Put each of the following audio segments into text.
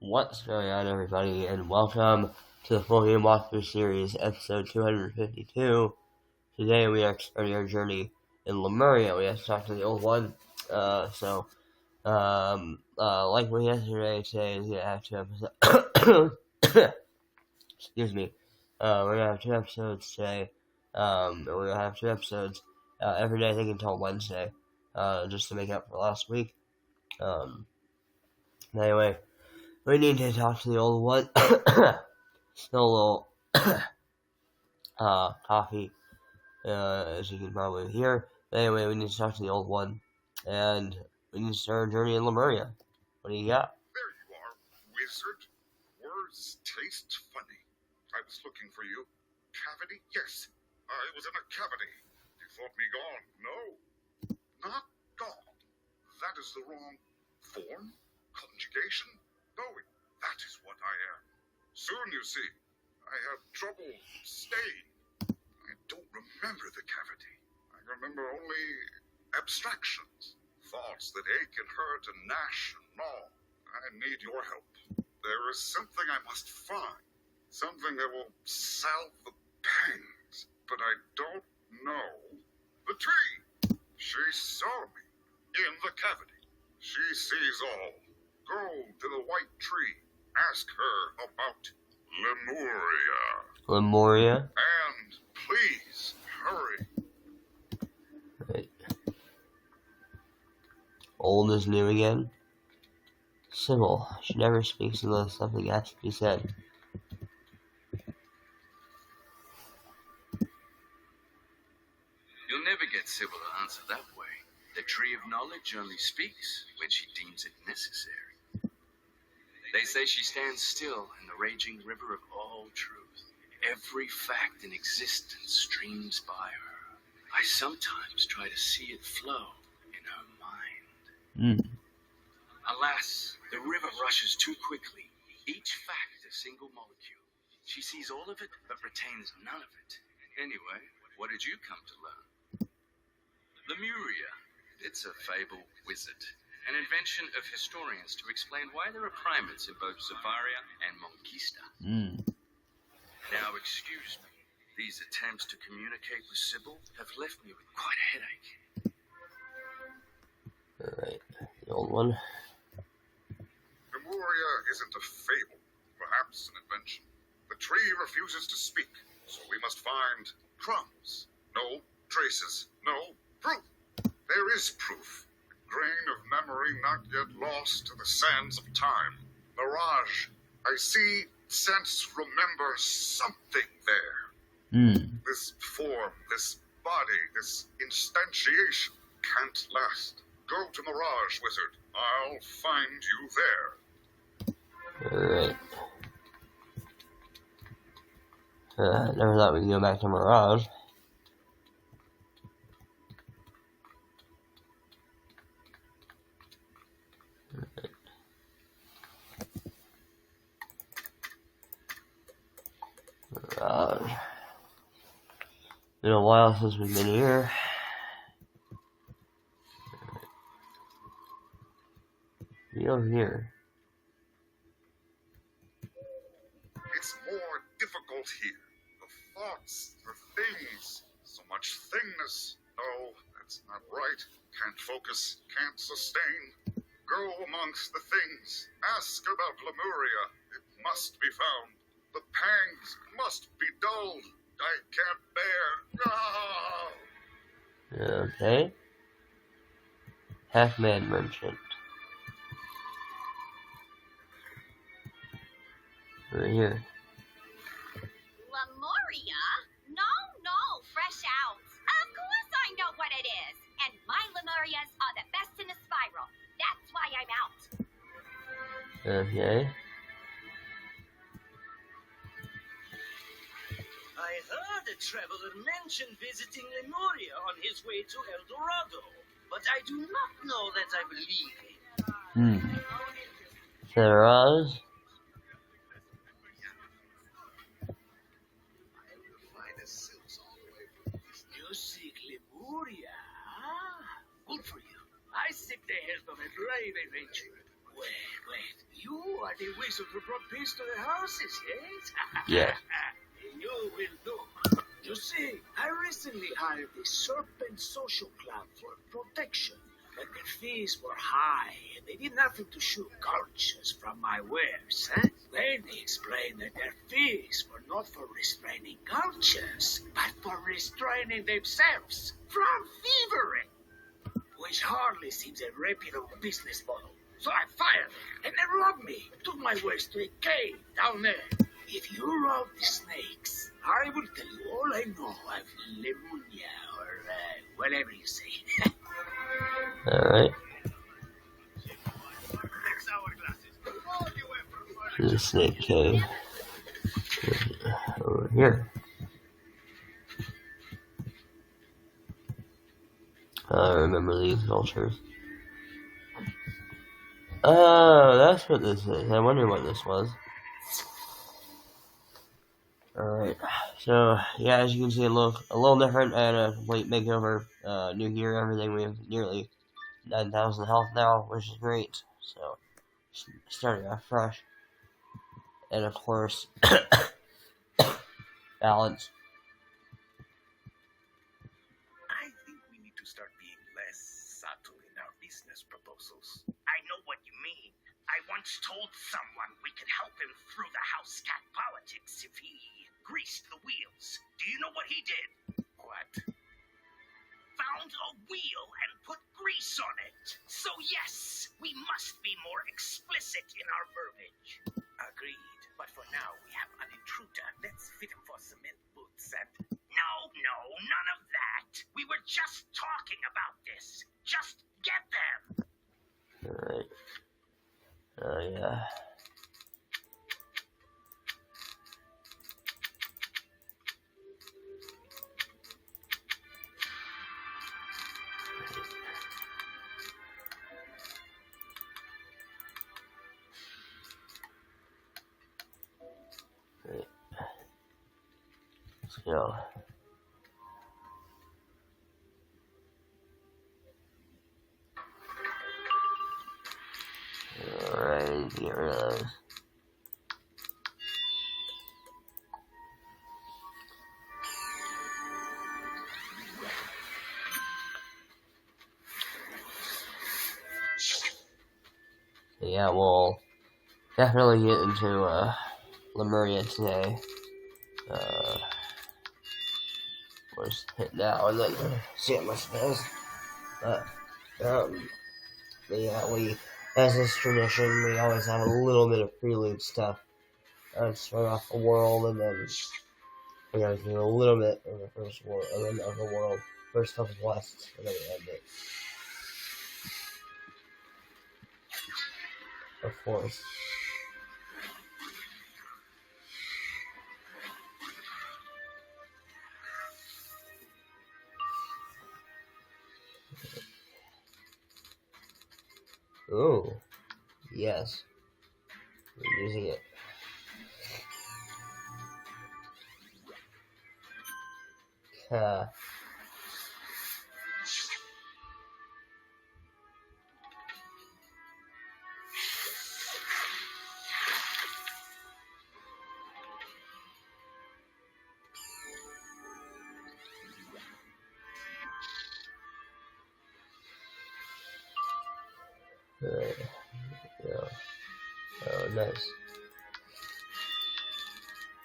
What's going on, everybody, and welcome to the Full Game Walkthrough Series, episode 252. Today we are starting our journey in Lemuria. We have to talk to the old one. Like we yesterday, today is going to have 2 episodes. Excuse me. We're going to have 2 episodes today. And we're going to have 2 episodes every day, I think, until Wednesday, just to make up for last week. Anyway, we need to talk to the old one. Still a little coffee, as you can probably hear. Anyway, we need to talk to the old one, and we need to start our journey in Lemuria. What do you got? There you are, wizard. Words taste funny. I was looking for you. Cavity? Yes, I was in a cavity. You thought me gone. No, not gone. That is the wrong form, conjugation. No, that is what I am. Soon, you see, I have trouble staying. I don't remember the cavity. I remember only abstractions, thoughts that ache and hurt and gnash and gnaw. I need your help. There is something I must find, something that will salve the pangs, but I don't know. The tree! She saw me in the cavity. She sees all. Go to the white tree. Ask her about Lemuria. Lemuria? And please, hurry. Right. Old is new again. Sybil. She never speaks unless something has to be said. You'll never get Sybil to answer that way. The tree of knowledge only speaks when she deems it necessary. They say she stands still in the raging river of all truth. Every fact in existence streams by her. I sometimes try to see it flow in her mind. Alas, the river rushes too quickly. Each fact a single molecule. She sees all of it, but retains none of it. Anyway, what did you come to learn? Lemuria. It's a fable wizard. An invention of historians to explain why there are primates in both Zavaria and Monquista. Now, excuse me. These attempts to communicate with Sybil have left me with quite a headache. Alright, the old one. Lemuria isn't a fable, perhaps an invention. The tree refuses to speak, so we must find crumbs. No traces, no proof. There is proof. A grain of memory not yet lost to the sands of time. Mirage. I see, sense, remember something there. This form, this body, this instantiation can't last. Go to Mirage, wizard. I'll find you there. Alright. Never thought we could go back to Mirage. Been a while since we've been here. Be over here. It's more difficult here. The thoughts, the things, so much thingness. No, that's not right. Can't focus, can't sustain. Go amongst the things. Ask about Lemuria. It must be found. The pangs must be dulled. I can't bear. Okay. Half-man merchant. Right here. Lemuria? No, fresh out. Of course I know what it is. And my Lemurias are the best in the spiral. That's why I'm out. Okay. I heard a traveler mention visiting Lemuria on his way to El Dorado, but I do not know that I believe him. Sarah's. You seek Lemuria? Good for you. I seek the help of a brave adventurer. Wait. You are the wizard who brought peace to the houses, yes? Yeah. You will do. You see, I recently hired the Serpent Social Club for protection, but the fees were high, and they did nothing to shoot cultures from my wares, huh? Then they explained that their fees were not for restraining cultures, but for restraining themselves from thievery, which hardly seems a reputable business model. So I fired them, and they robbed me, took my wares to a cave down there. If you rob the snakes, I will tell you all I know of Lemuria, or whatever you say. Alright. The snake cave. Over here. I remember these cultures. Oh, that's what this is. I wonder what this was. Alright, so yeah, as you can see, it looks a little different and a complete makeover. New gear, everything. We have nearly 9,000 health now, which is great. So, starting off fresh. And of course, balance. I think we need to start being less subtle in our business proposals. I know what you mean. I once told someone we could help him through the house cat politics if he greased the wheels. Do you know what he did? What? Found a wheel and put grease on it. So yes, we must be more explicit in our verbiage. Agreed. But for now, we have an intruder. Let's fit him for cement boots and... No, none of that. We were just talking about this. Just get them. Alright. Oh, yeah. Right. Let's go. Alright, get rid of those. Yeah, we'll definitely get into Lemuria today. We'll just hit now and then see what my spells. But yeah, we, as is tradition, we always have a little bit of prelude stuff. Start off the world, and then we gotta do a little bit of the first world, and then of the world. First comes west, and then we end it. Of course. Oh, yes. We're using it. Alright. Yeah. Oh, nice.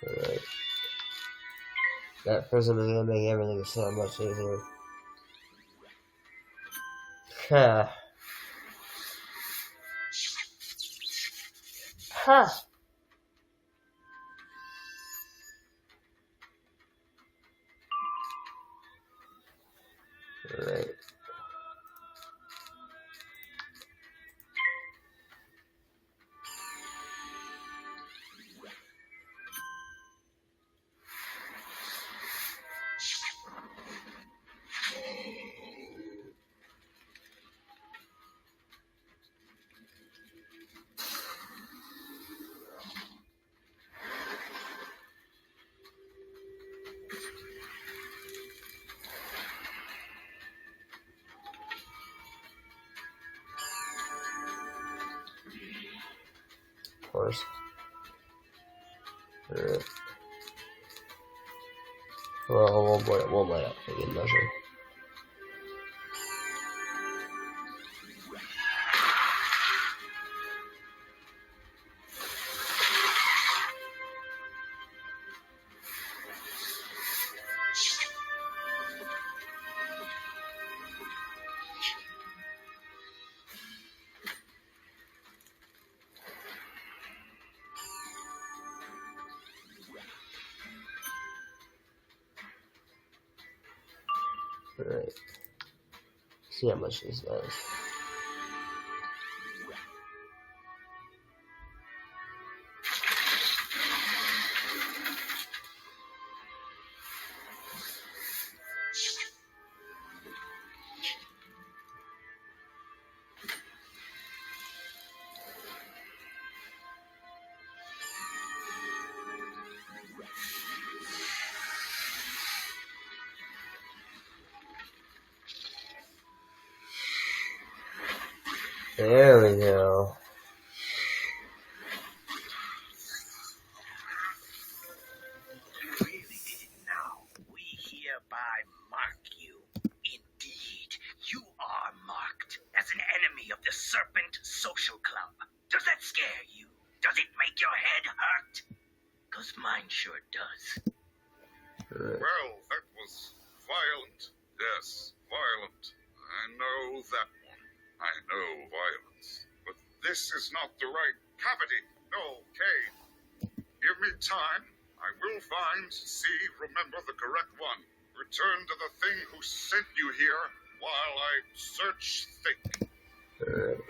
Alright. That prism is gonna make everything so much easier. Ha. Ha. Alright. course. Alright. Well, we'll light up for good measure. Alright. See how much this does. There we go. Really did it now. We hereby mark you. Indeed, you are marked as an enemy of the Serpent Social Club. Does that scare you? Does it make your head hurt? 'Cause mine sure does. Well, that was violent. Yes, violent. I know that one. I know violence. But this is not the right cavity. No, Kay. Give me time. I will find, see, remember the correct one. Return to the thing who sent you here while I search, think. Alright.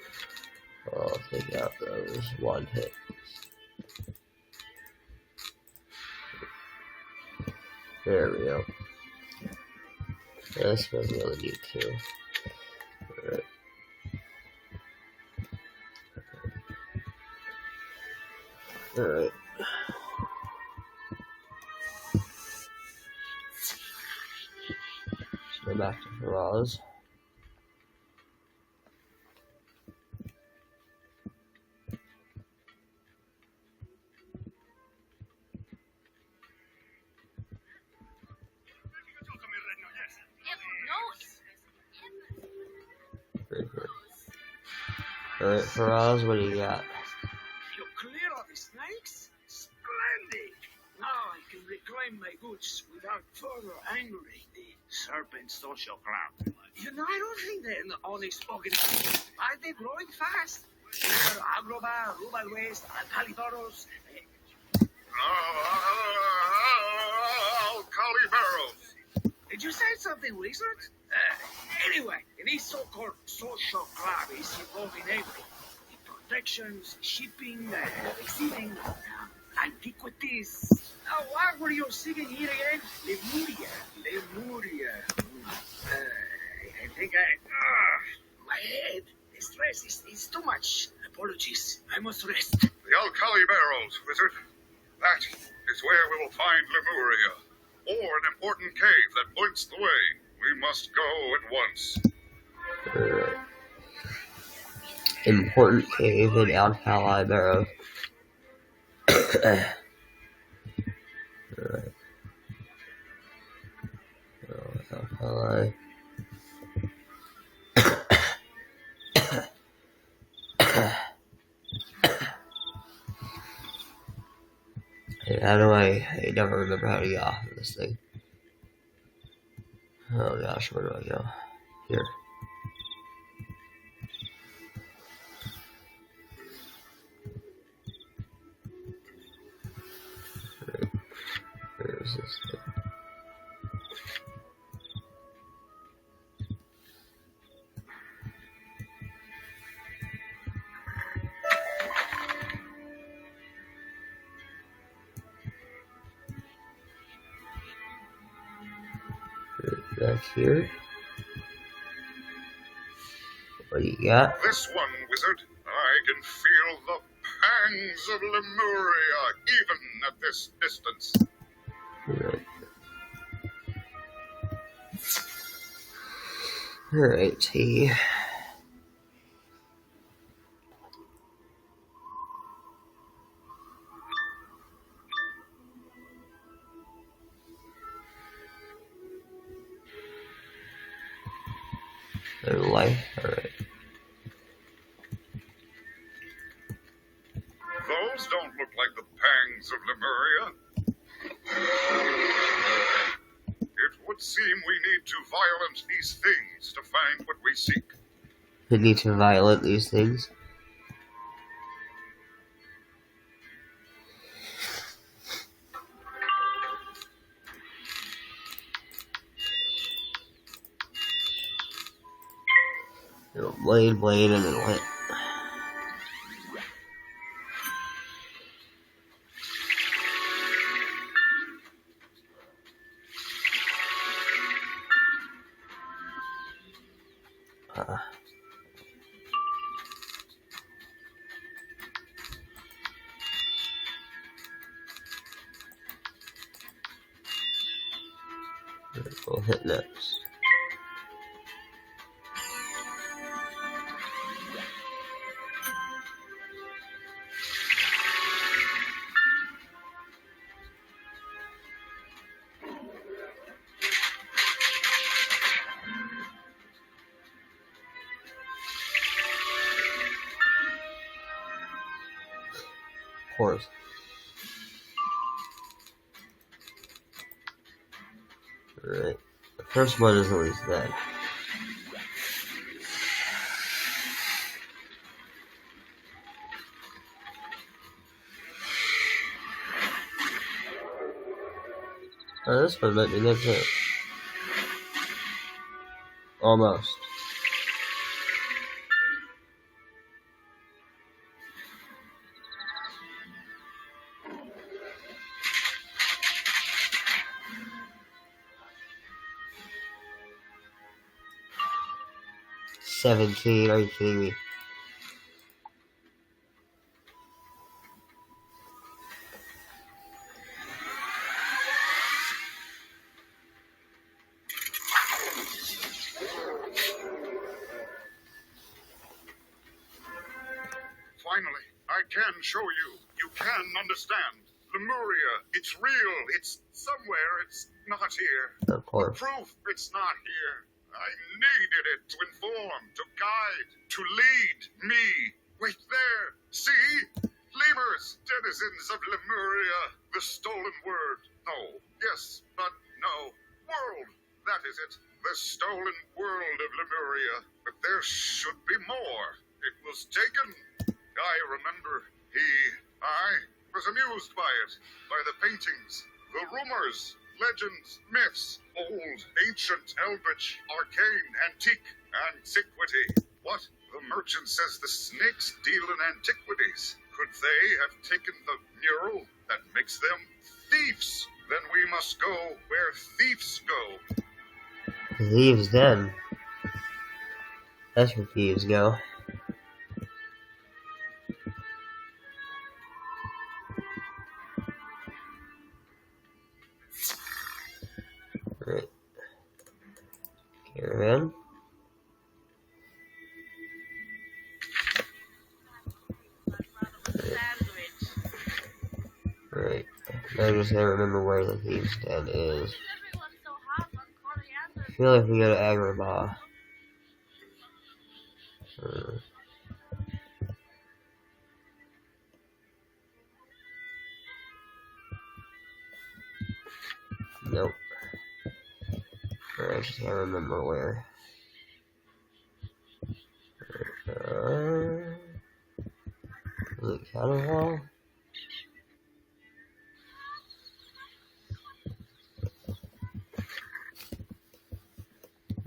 I'll take out those one hit. There we go. This one we only need two. Alright. Alright. Go back to Faraz. Alright, Faraz, what do you got? You clear of the snakes? Splendid! Now I can reclaim my goods without further angering the Serpent Social Club. You know, I don't think they're only spoken. Are they growing fast? Agroba, Rubal West, Calidoros. Alcali Barrows. Did you say something, Wizard? Anyway, this so-called social club is involved in everything. Protections, shipping, receiving, antiquities. Now, what were you singing here again? Lemuria. I think my head, the stress is too much. Apologies. I must rest. The Alcali Barrows, Wizard. That is where we will find Lemuria, or an important cave that points the way. We must go at once. Alright. Important cave in Alcali Barrow. Alright. Alcali. Hey, how do I never remember how to get off of this thing. Oh gosh, where do I go? Here. Where is this thing? Back here. What do you got? This one, Wizard. I can feel the pangs of Lemuria, even at this distance. Alright, T. Their life. Alright. Those don't look like the pangs of Lemuria. It would seem we need to violate these things to find what we seek. We need to violate these things. Blade, and then what? We'll hit next. Of course. Alright. The first one is always dead. Oh, this one might be good too. Almost. $17, are you kidding me? Finally, I can show you. You can understand. Lemuria, it's real. It's somewhere. It's not here. Of course. Proof it's not here. I needed it to inform, to guide, to lead me. Wait there. See? Lemurs, denizens of Lemuria. The stolen word. No. Yes, but no. World. That is it. The stolen world of Lemuria. But there should be more. It was taken. I remember. I was amused by it. By the paintings. The rumors. Legends, myths, old, ancient, eldritch, arcane, antique, antiquity. What? The merchant says the snakes deal in antiquities. Could they have taken the mural that makes them thieves? Then we must go where thieves go. Thieves den. That's where thieves go. Right. Caravan. Right. I just gotta remember where the thieves den is. I feel like we go to Agrabah. Nope. I just gotta remember where. Is it Caterwall?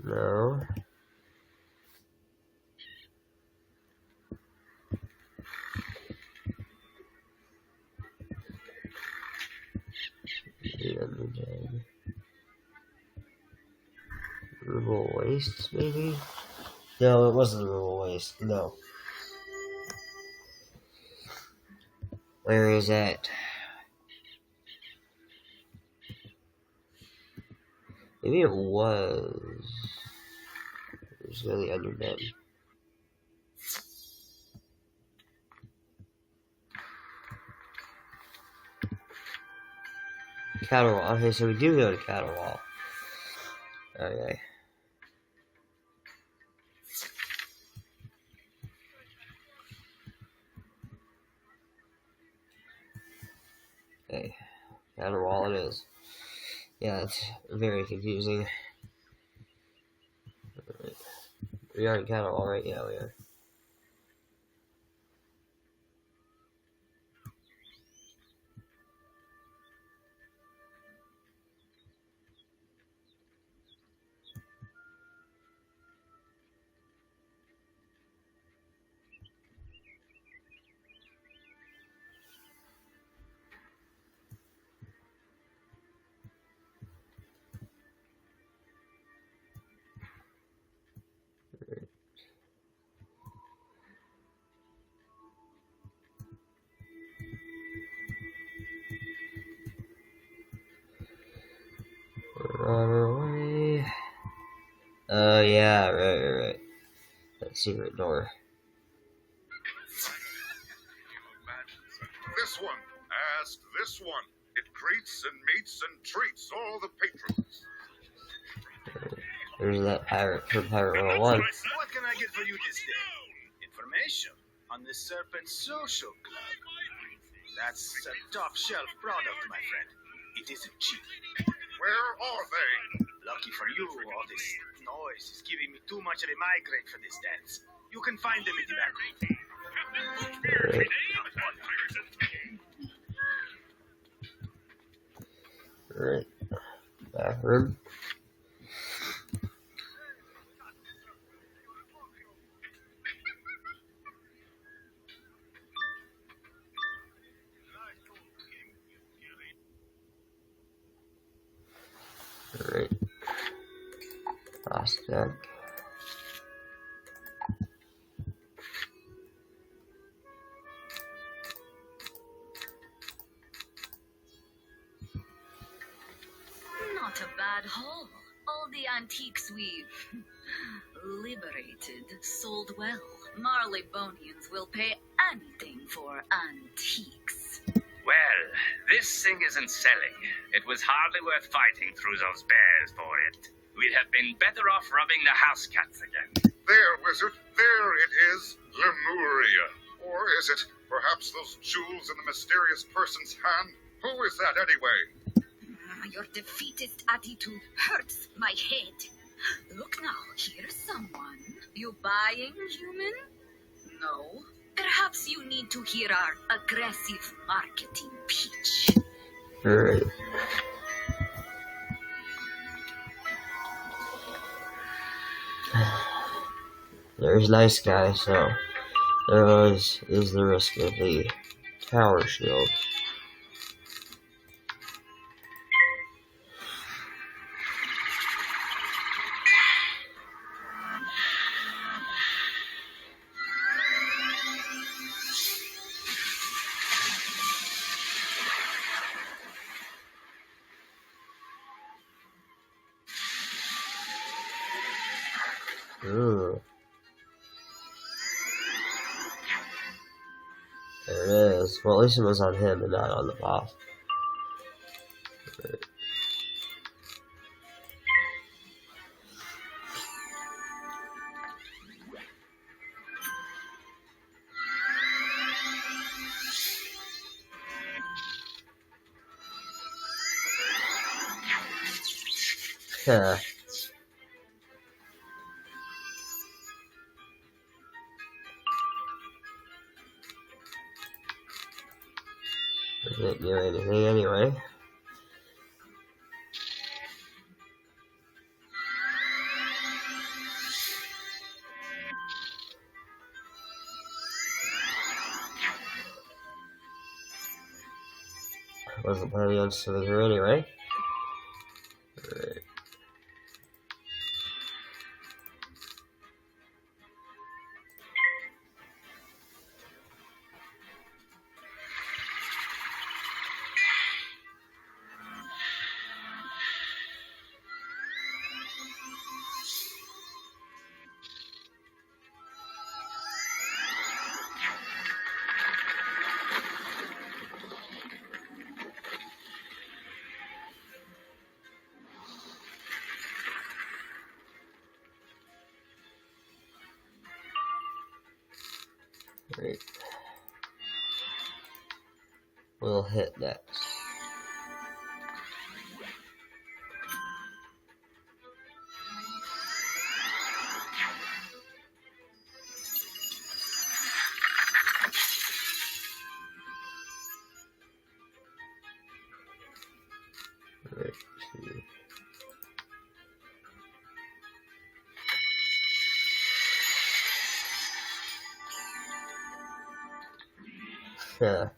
No. Rural Waste, maybe? No, it wasn't Rural Waste. No. Where is that? Maybe it was. It was really underdone. Caterwall. Okay, so we do go to Caterwall. Okay. Okay, counterwall it is. Yeah, it's very confusing. Right. We are in counterwall, right? Yeah, we are. Run away. Oh, yeah, right. That secret door. This one. Ask this one. It greets and meets and treats all the patrons. There's that pirate from Pirate 101. What can I get for you this day? Information on the Serpent Social Club. That's a top-shelf product, my friend. It isn't cheap. Where are they? Lucky for you, all this noise is giving me too much of a migraine for this dance. You can find them in the back room. Right. Bathroom. Alright. Last deck. Not a bad haul. All the antiques we've liberated sold well. Marleybonians will pay anything for antiques. Well, this thing isn't selling. It was hardly worth fighting through those bears for it. We'd have been better off rubbing the house cats again. There, wizard. There it is. Lemuria. Or is it perhaps those jewels in the mysterious person's hand? Who is that anyway? Your defeatist attitude hurts my head. Look now, here's someone. You buying, human? No. Perhaps you need to hear our aggressive marketing pitch. Alright. There's nice guy, so there always is the risk of the tower shield. Ooh. There it is. Well, at least it was on him and not on the boss. Huh. Didn't do anything anyway. Wasn't planning on sitting here anyway. Alright. Right. We'll hit next. Yeah.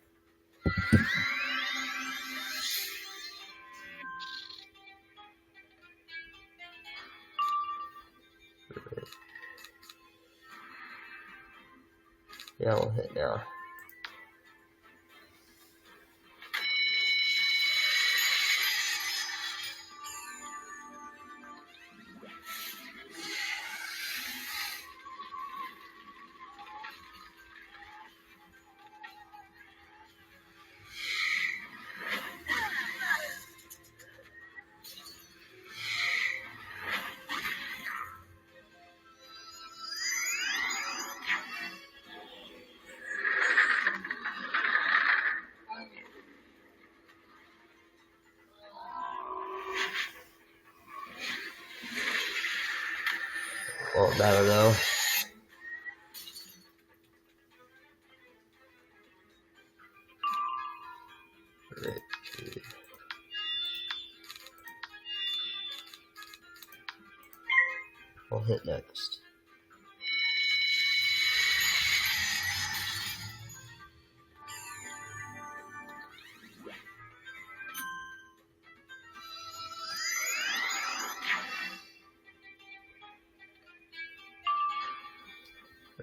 Yeah, we'll hit now. Won't matter though. Right. We'll hit next.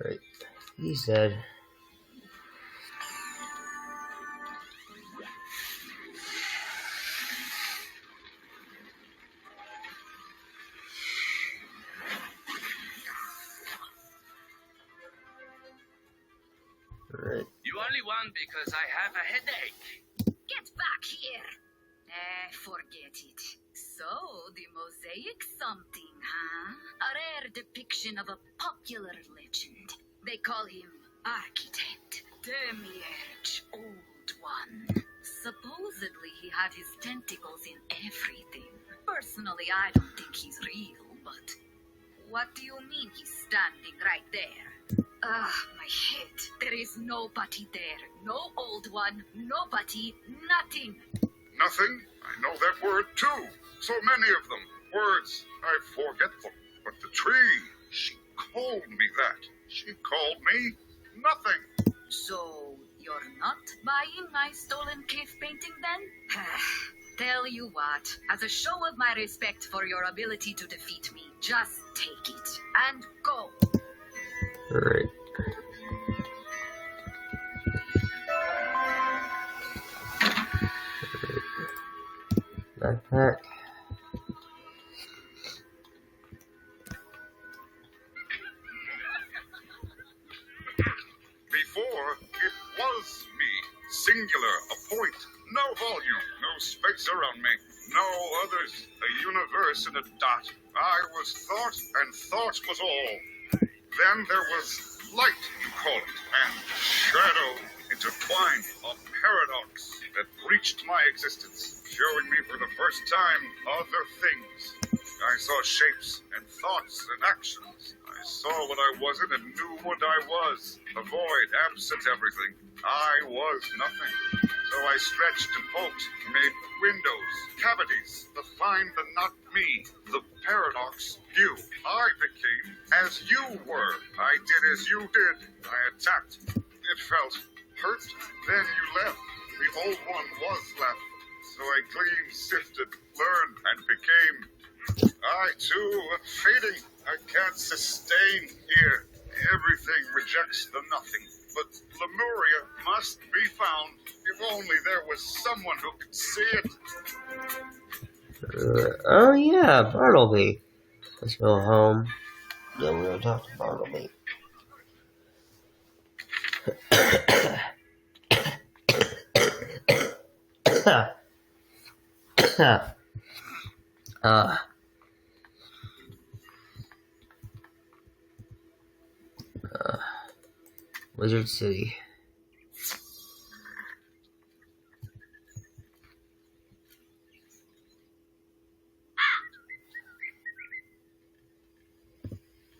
Right. He's dead. Right. You only won because I have a headache. Get back here! Forget it. So, the mosaic something, huh? A rare depiction of a popular legend. They call him Architect Demiurge, Old One. Supposedly, he had his tentacles in everything. Personally, I don't think he's real, but what do you mean he's standing right there? My head. There is nobody there. No Old One, nobody, nothing. Nothing? I know that word too. So many of them. Words. I forget them. But the tree, she called me that. She called me nothing. So, you're not buying my stolen cave painting then? Tell you what, as a show of my respect for your ability to defeat me, just take it and go. Right. Backpack. Before, it was me. Singular, a point. No volume, no space around me. No others. A universe in a dot. I was thought, and thought was all. Then there was light, you call it, and shadow intertwined. A paradox that breached my existence, showing me for the first time other things. I saw shapes and thoughts and actions. I saw what I wasn't and knew what I was. A void, absent everything. I was nothing. So I stretched and poked, made windows, cavities, to find the not me, the paradox you. I became as you were. I did as you did. I attacked. It felt hurt. Then you left. The old one was left. So I gleaned, sifted, learned, and became. I, too, am fading. I can't sustain here. Everything rejects the nothing. But Lemuria must be found. If only there was someone who could see it. Oh yeah, Bartleby. Let's go home. Then we're gonna talk to Bartleby. Wizard City.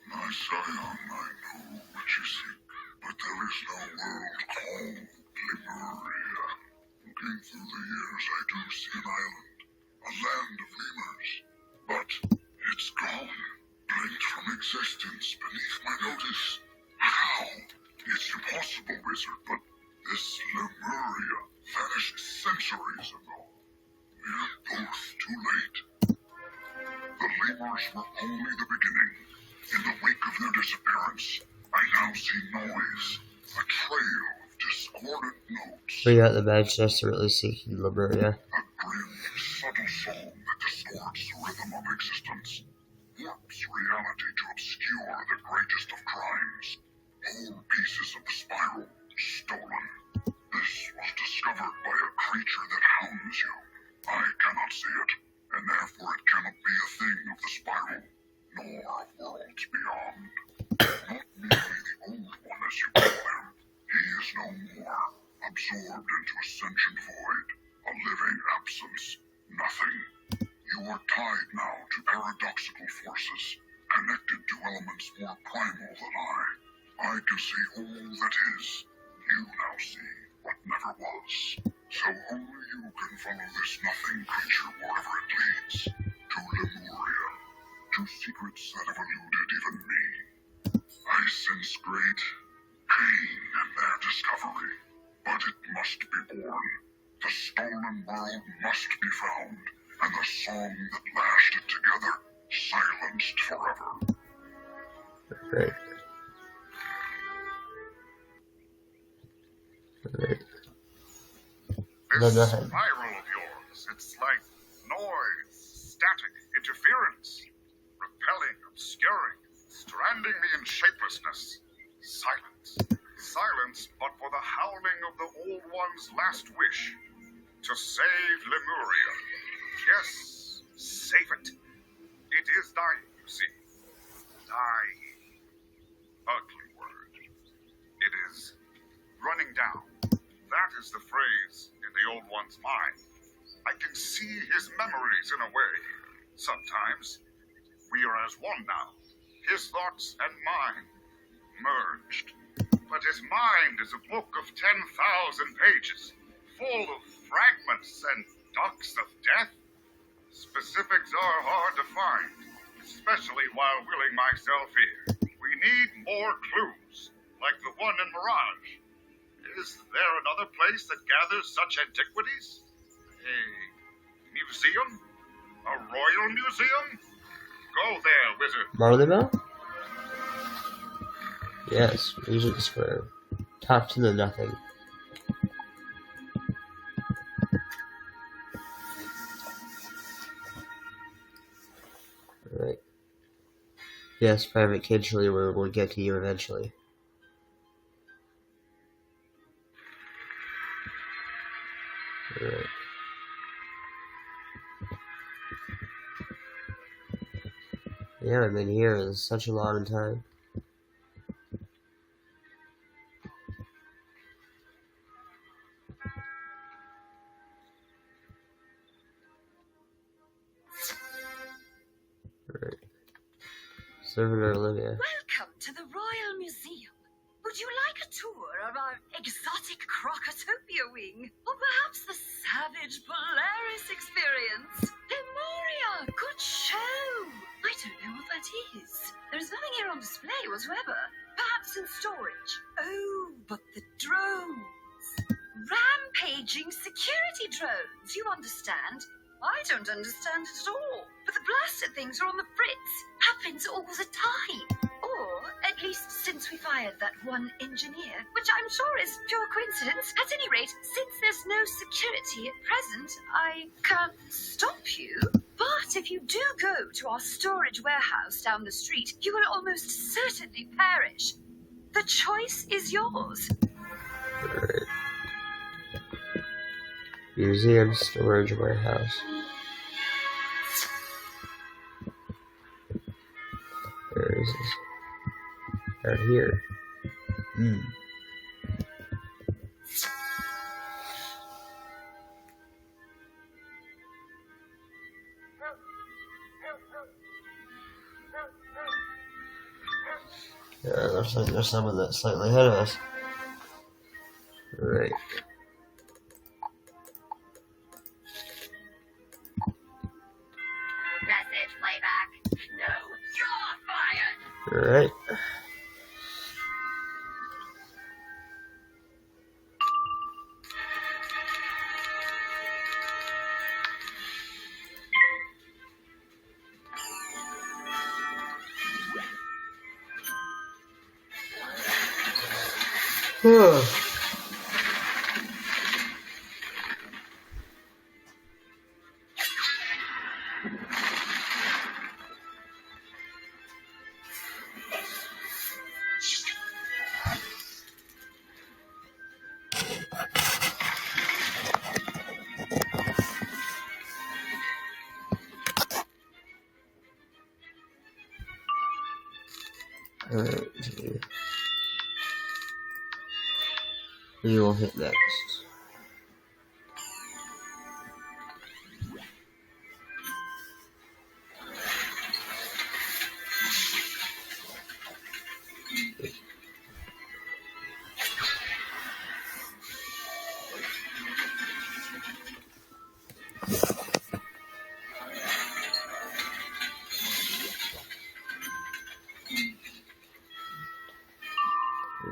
My scion, I know what you seek, but there is no world called Lemuria. Looking through the years, I do see an island, a land of lemurs. But it's gone, blinked from existence beneath my notice. How? It's impossible, wizard, but This Lemuria vanished centuries ago. We're both too late. The labors were only the beginning. In the wake of their disappearance, I now see noise, a trail of discordant notes. Bring out the badge desperately seeking Lemuria. A grim, subtle song that distorts the rhythm of existence, warps reality to obscure the greatest of crimes. Whole pieces of the spiral stolen. This was discovered by a creature that hounds you. I cannot see it, and therefore it cannot be a thing of the spiral, nor of worlds beyond. Not merely the old one, as you call him. He is no more, absorbed into a sentient void, a living absence, nothing. You are tied now to paradoxical forces, connected to elements more primal than I. I can see all that is. You now see what never was. So only you can follow this nothing creature wherever it leads. To Lemuria. To secrets that have eluded even me. I sense great pain in their discovery. But it must be born. The stolen world must be found. And the song that lashed it together silenced forever. Right. Right. This Go ahead. spiral of yours, it's like noise, static, interference, repelling, obscuring, stranding me in shapelessness. Silence. Silence, but for the howling of the Old One's last wish. To save Lemuria. Yes, save it. It is dying, you see. Dying. Ugly word. It is running down. That is the phrase in the Old One's mind. I can see his memories in a way. Sometimes. We are as one now. His thoughts and mine merged. But his mind is a book of 10,000 pages, full of fragments and ducks of death. Specifics are hard to find, especially while willing myself here. We need more clues, like the one in Mirage. Is there another place that gathers such antiquities? A museum? A royal museum? Go there, wizard. Marleyville? Yes, Regent Square. Top to the nothing. Alright. Yes, Private Kinsley, we'll get to you eventually. Alright. Yeah, I've been here in such a long time. Alright. Servitor Olivia. Welcome to the Royal Museum. Would you like a tour of our exotic Crocotopia wing? Or perhaps the savage Polaris experience? Lemuria, good show! I don't know what that is. There's nothing here on display whatsoever. Perhaps in storage. Oh, but the drones. Rampaging security drones, you understand? I don't understand it at all. But the blasted things are on the fritz. Happens all the time. Or, at least since we fired that one engineer, which I'm sure is pure coincidence. At any rate, since there's no security at present, I can't stop you. But if you do go to our storage warehouse down the street, you will almost certainly perish. The choice is yours. Alright. Museum Storage Warehouse. Where is this? Right here. Yeah, looks like there's someone that's slightly ahead of us. Right. Message playback. No, you're fired. Alright. Alright, we will hit next.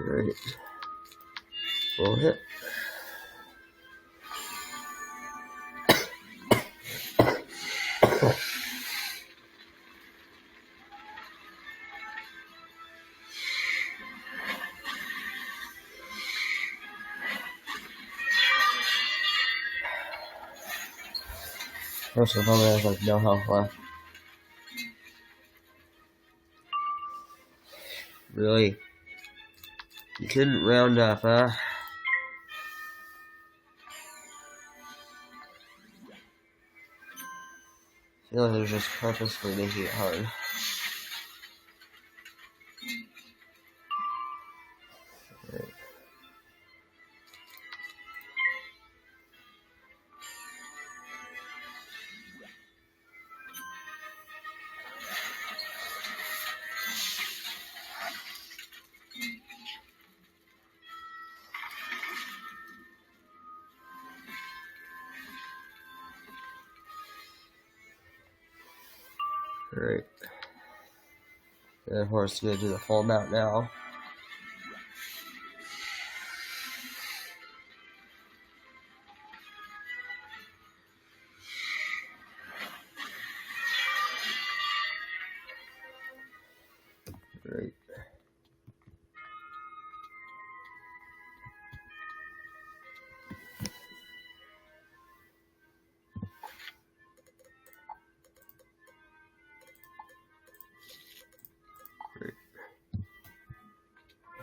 Alright, we'll hit. First of all, there's like no health left. Really? You couldn't round up, huh? I feel like they're just purposely making it hard. Right. Alright. And of course, gonna do the full amount now. Right.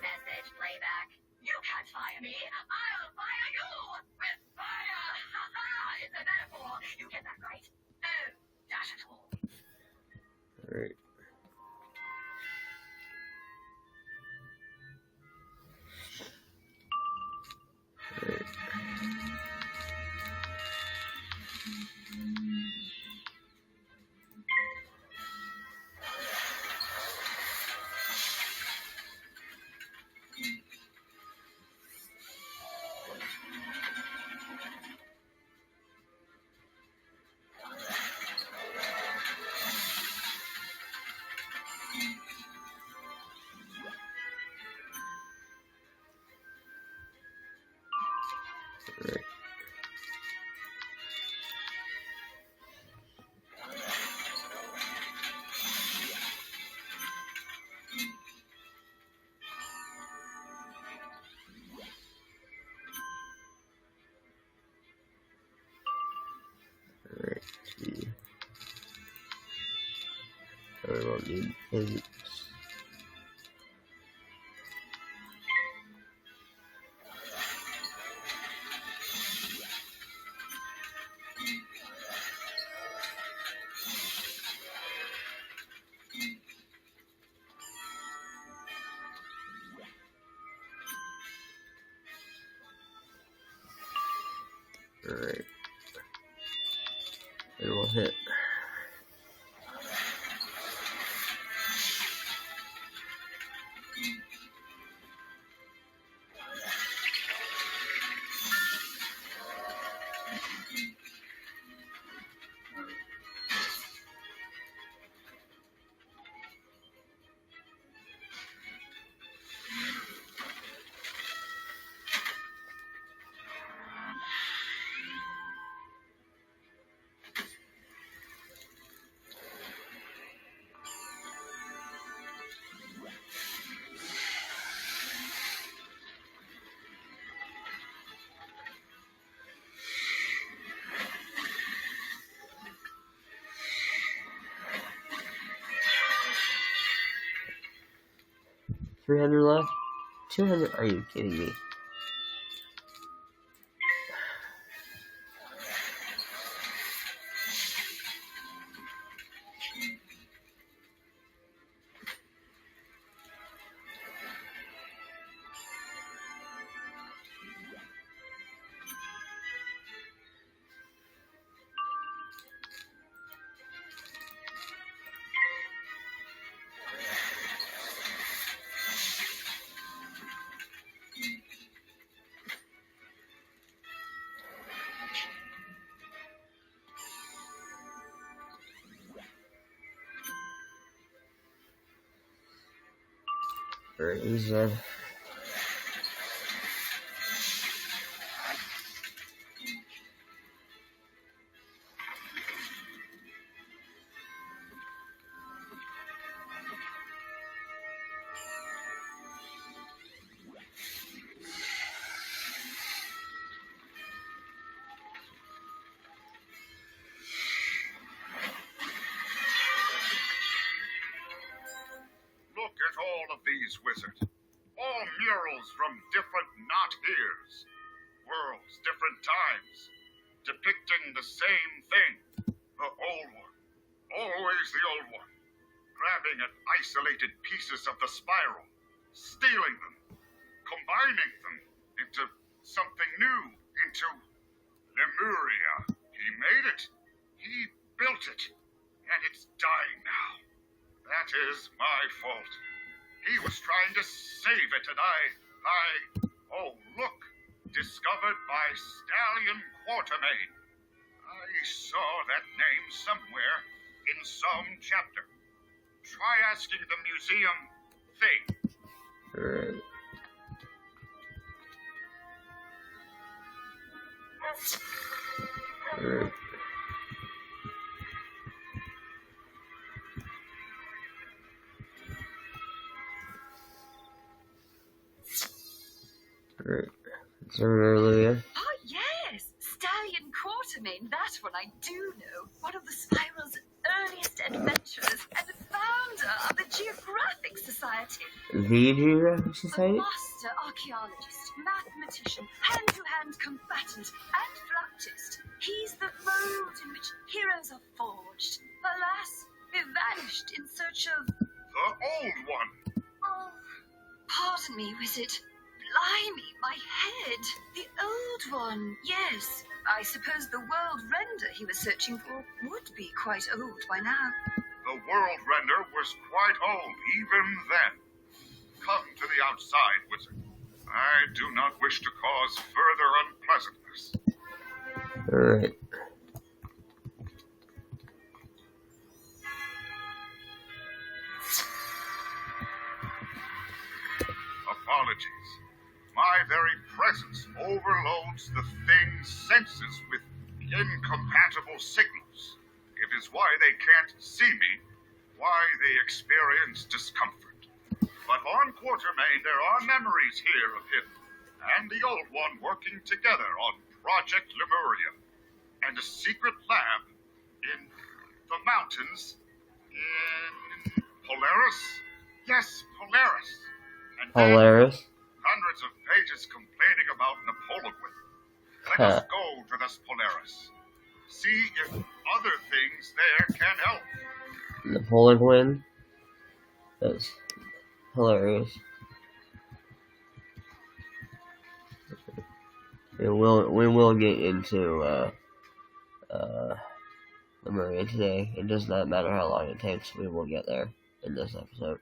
Message playback. You can't fire me. I'll fire you with fire. It's a metaphor. You get that right? Oh, dash it all. Alright. Alright. Alright. Alright, see. I won't need physics. Alright. It will hit. 300 left? 200? Are you kidding me? Alright, he's dead. Look at all of these, Wizard. All murals from different not-heres. Worlds, different times. Depicting the same thing. The old one. Always the old one. Grabbing at isolated pieces of the spiral. Stealing them. Combining them into something new. Into Lemuria. He made it. He built it. And it's dying now. That is my fault. He was trying to save it, and oh, look. Discovered by Stallion Quartermain. I saw that name somewhere in some chapter. Try asking the museum thing. Alright. Alright. Alright. Is there earlier? Oh, yes! Stallion Quartermain, that one I do know. One of the Spiral's earliest adventurers and a founder of the Geographic Society. The Geographic A Society? master archaeologist, mathematician, hand-to-hand combatant, and flautist. He's the road in which heroes are forged. Alas, they vanished in search of... The old one. Oh, pardon me, Wizard. Blimey, my head. The old one, yes. I suppose the world render he was searching for would be quite old by now. The world render was quite old even then. Come to the outside, Wizard. I do not wish to cause further unpleasantness. Alright. Apologies. My very presence overloads the thing's senses with incompatible signals. It is why they can't see me, why they experience discomfort. But on Quartermain, there are memories here of him and the old one working together on Project Lemuria and a secret lab in the mountains in Polaris? Yes, Polaris. And then Polaris? hundreds of pages complaining about Napoleon. Let us go to this Polaris. See if other things there can help. Napoleon? That's hilarious. We will get into Lemuria today. It does not matter how long it takes, we will get there in this episode.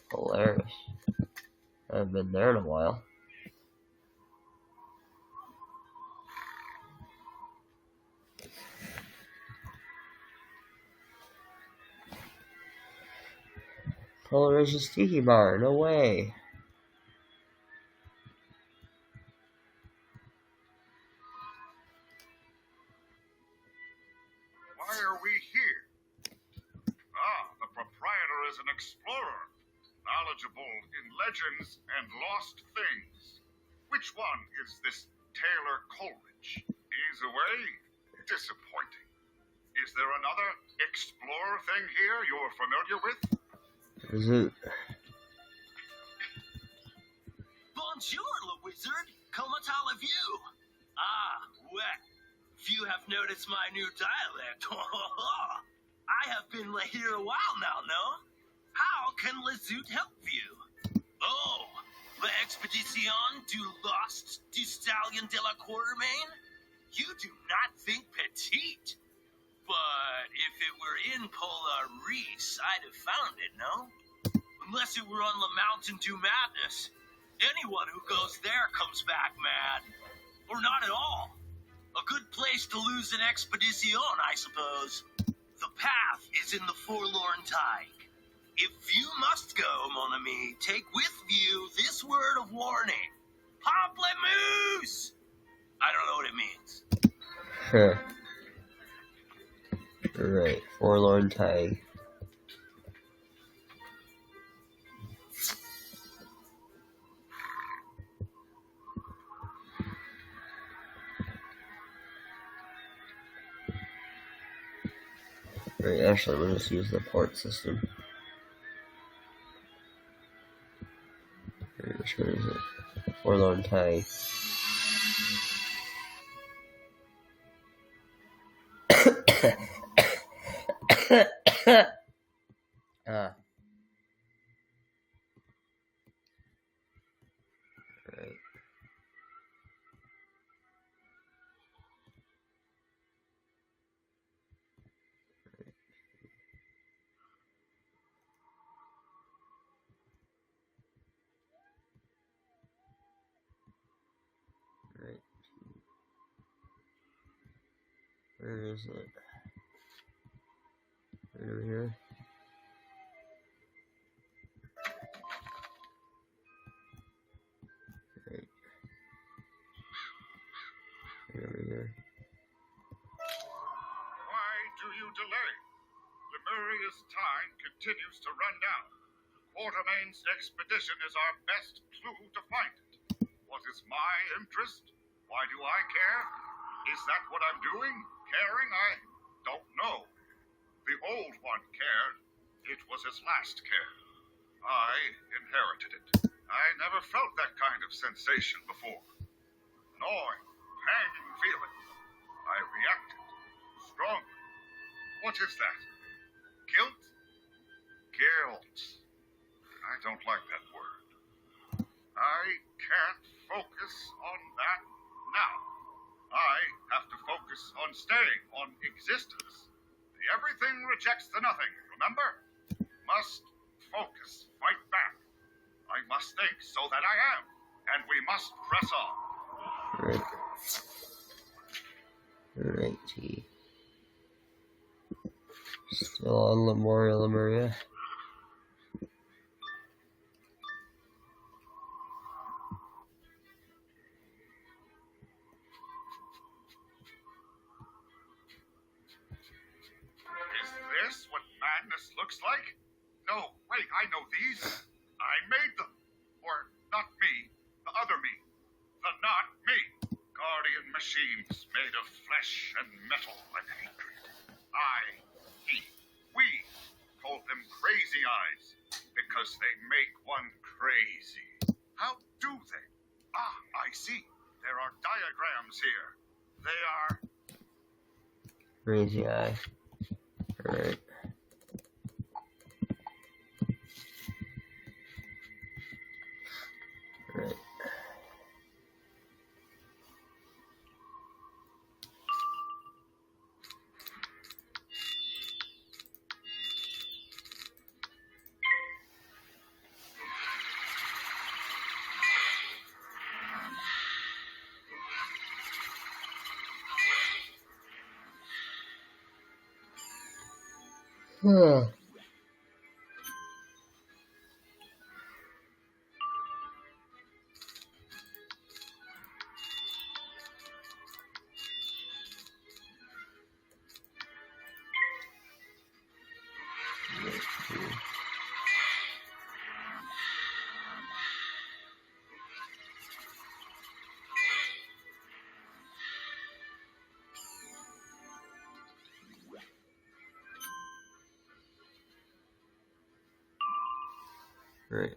Polaris. I haven't been there in a while. Polaris's Tiki Bar, no way. Why are we here? The proprietor is an explorer, knowledgeable in legends and lost things. Which one is this Taylor Coleridge? He's away? Disappointing. Is there another explorer thing here you're familiar with? Is it? Bonjour, le wizard. Comment allez-vous? Ah, well, few have noticed my new dialect. I have been here a while now, no? How can le zoot help you? Oh, the expedition du lost du stallion de la Quartermain? You do not think petite. But if it were in Polaris, I'd have found it, no? Unless it were on the Mountain Dew Madness. Anyone who goes there comes back mad. Or not at all. A good place to lose an expedition, I suppose. The path is in the Forlorn Tide. If you must go, mon ami, take with you this word of warning. Pamplemousse! I don't know what it means. Huh. Right, Forlorn Tide. Right, actually, we'll just use the port system. Which one is it? Forlorn Tide. Ah. Right. Right. Where is it? Right over here. Right. Right over here. Why do you delay? Lemuria's time continues to run down. Quartermain's expedition is our best clue to find it. What is my interest? Why do I care? Is that what I'm doing? Caring? I don't know. The old one cared. It was his last care. I inherited it. I never felt that kind of sensation before. Gnawing, hanging feeling. I reacted. Strongly. What is that? Guilt? Guilt. I don't like that word. I can't focus on that now. I have to focus on staying, on existence. The everything rejects the nothing, remember? Must focus, fight back. I must think so that I am, and we must press on. Right. Righty. Still on Lemuria. Is this what madness looks like? No, wait, I know these. I made them. Or not me, the other me. The not me. Guardian machines made of flesh and metal and hatred. We called them crazy eyes because they make one crazy. How do they? Ah, I see. There are diagrams here. They are... Crazy eye. Right. Right. Huh. Right.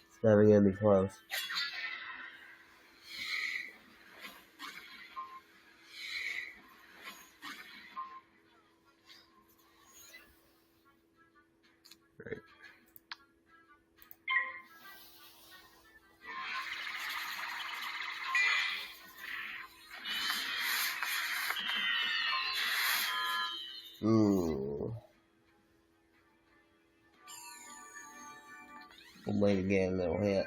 It's never gonna be close. Right. Ooh. One way to get a little hit.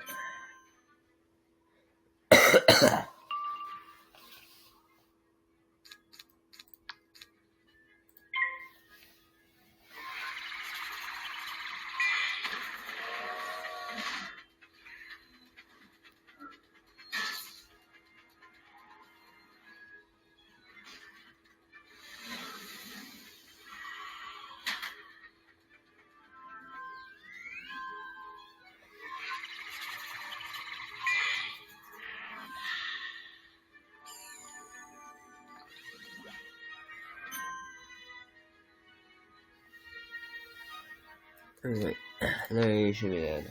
Alright, there you should be dead.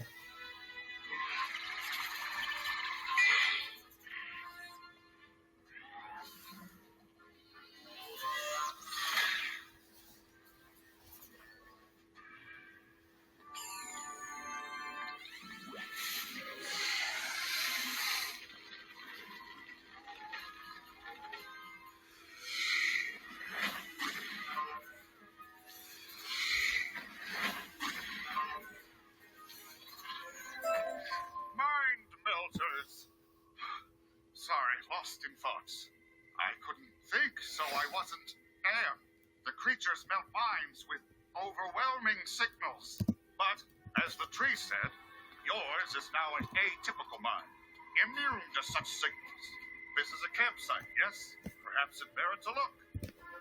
Mind melters! Sorry, lost in thoughts. I couldn't think, so I wasn't air. The creatures melt minds with overwhelming signals. But, as the tree said, yours is now an atypical mind, immune to such signals. This is a campsite, yes? Perhaps it merits a look.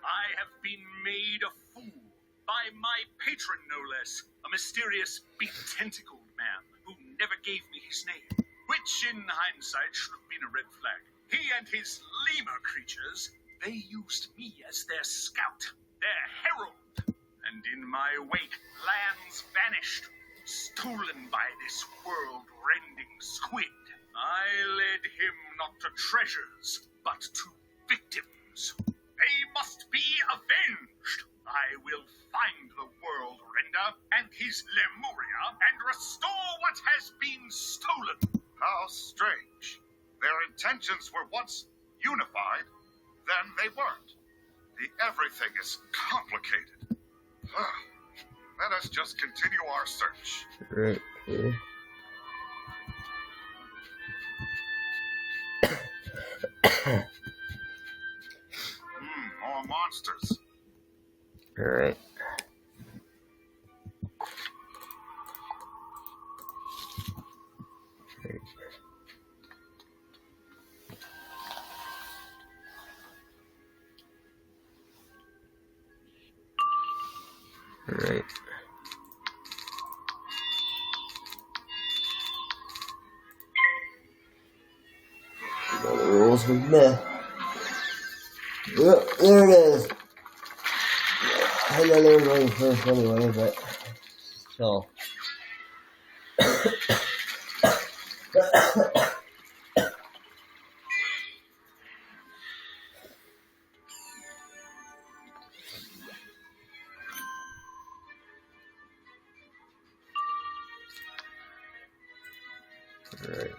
I have been made a fool by my patron, no less, a mysterious big-tentacled man who never gave me his name, which in hindsight should have been a red flag. He and his lemur creatures, they used me as their scout, their herald, and in my wake, lands vanished, stolen by this world-rending squid. I led him not to treasures, but to victims. They must be avenged. I will find the World Render and his Lemuria and restore what has been stolen. How strange. Their intentions were once unified, then they weren't. Everything is complicated. Let us just continue our search. Right. Yeah. More monsters. Alright. Alright. The rules with me. Yep, there it is. I know they were going first anyway, but still. Right.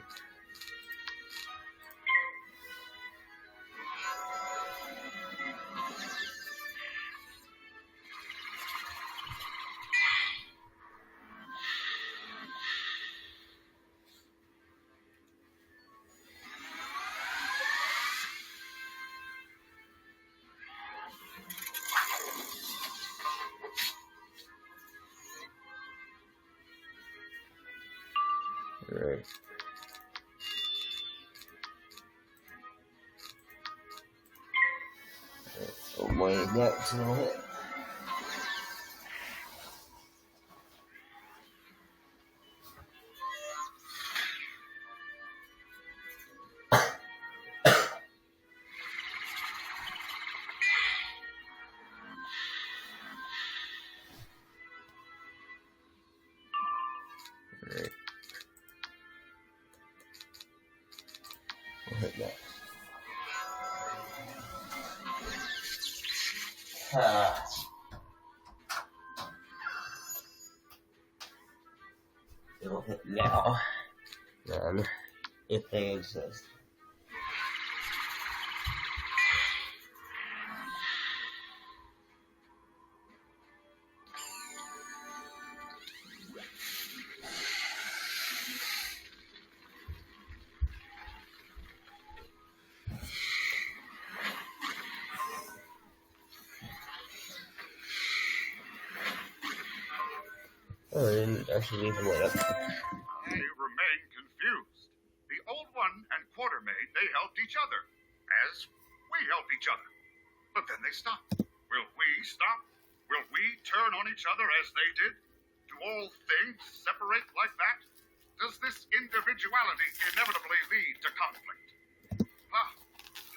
Alright. Oh boy, that's all it. Alright. We'll hit that. It'll hit now. Then, if they exist. Oh, I didn't actually leave them lit up. I remain confused. The Old One and Quartermain, they helped each other, as we help each other. But then they stopped. Will we stop? Will we turn on each other as they did? Do all things separate like that? Does this individuality inevitably lead to conflict? Ah,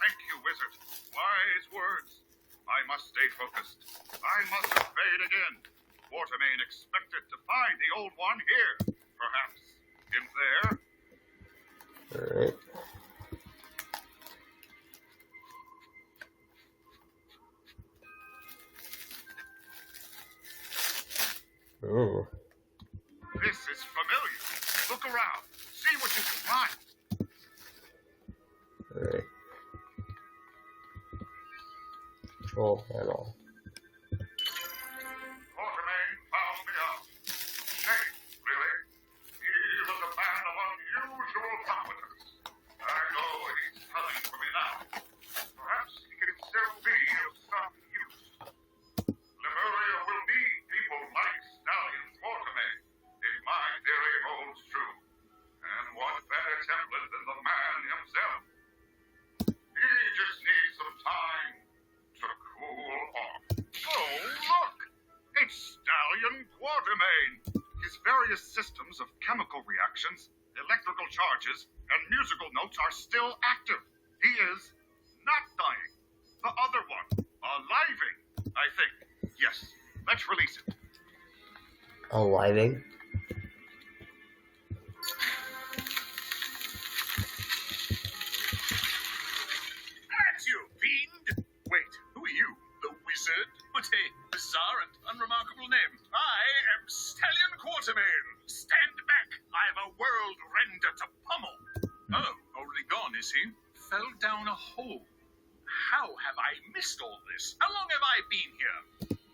thank you, Wizard. Wise words. I must stay focused. I must evade again. Quartermain expected to find the Old One here. Perhaps him there. Alright. Oh. This is familiar. Look around. See what you can find. Alright. Control panel. Quartermain found me out. Hey, really? He was a man of unusual competence. I know he's coming for me now. Perhaps he can still be of some use. Lemuria will need people like Stallion Quartermain, if my theory holds true. And what better template than the man himself? He just needs some time to cool off. Oh, look! It's Stallion Quartermain! His various systems of chemical reactions, electrical charges, and musical notes are still active. He is not dying. The other one, aliving, I think. Yes, let's release it. Aliving? That's you, fiend! Wait, who are you? The wizard? What a bizarre and unremarkable name. I am Stallion Quartermain. Stand back! I have a world render to pummel. Oh, already gone, is he? Fell down a hole. How have I missed all this? How long have I been here?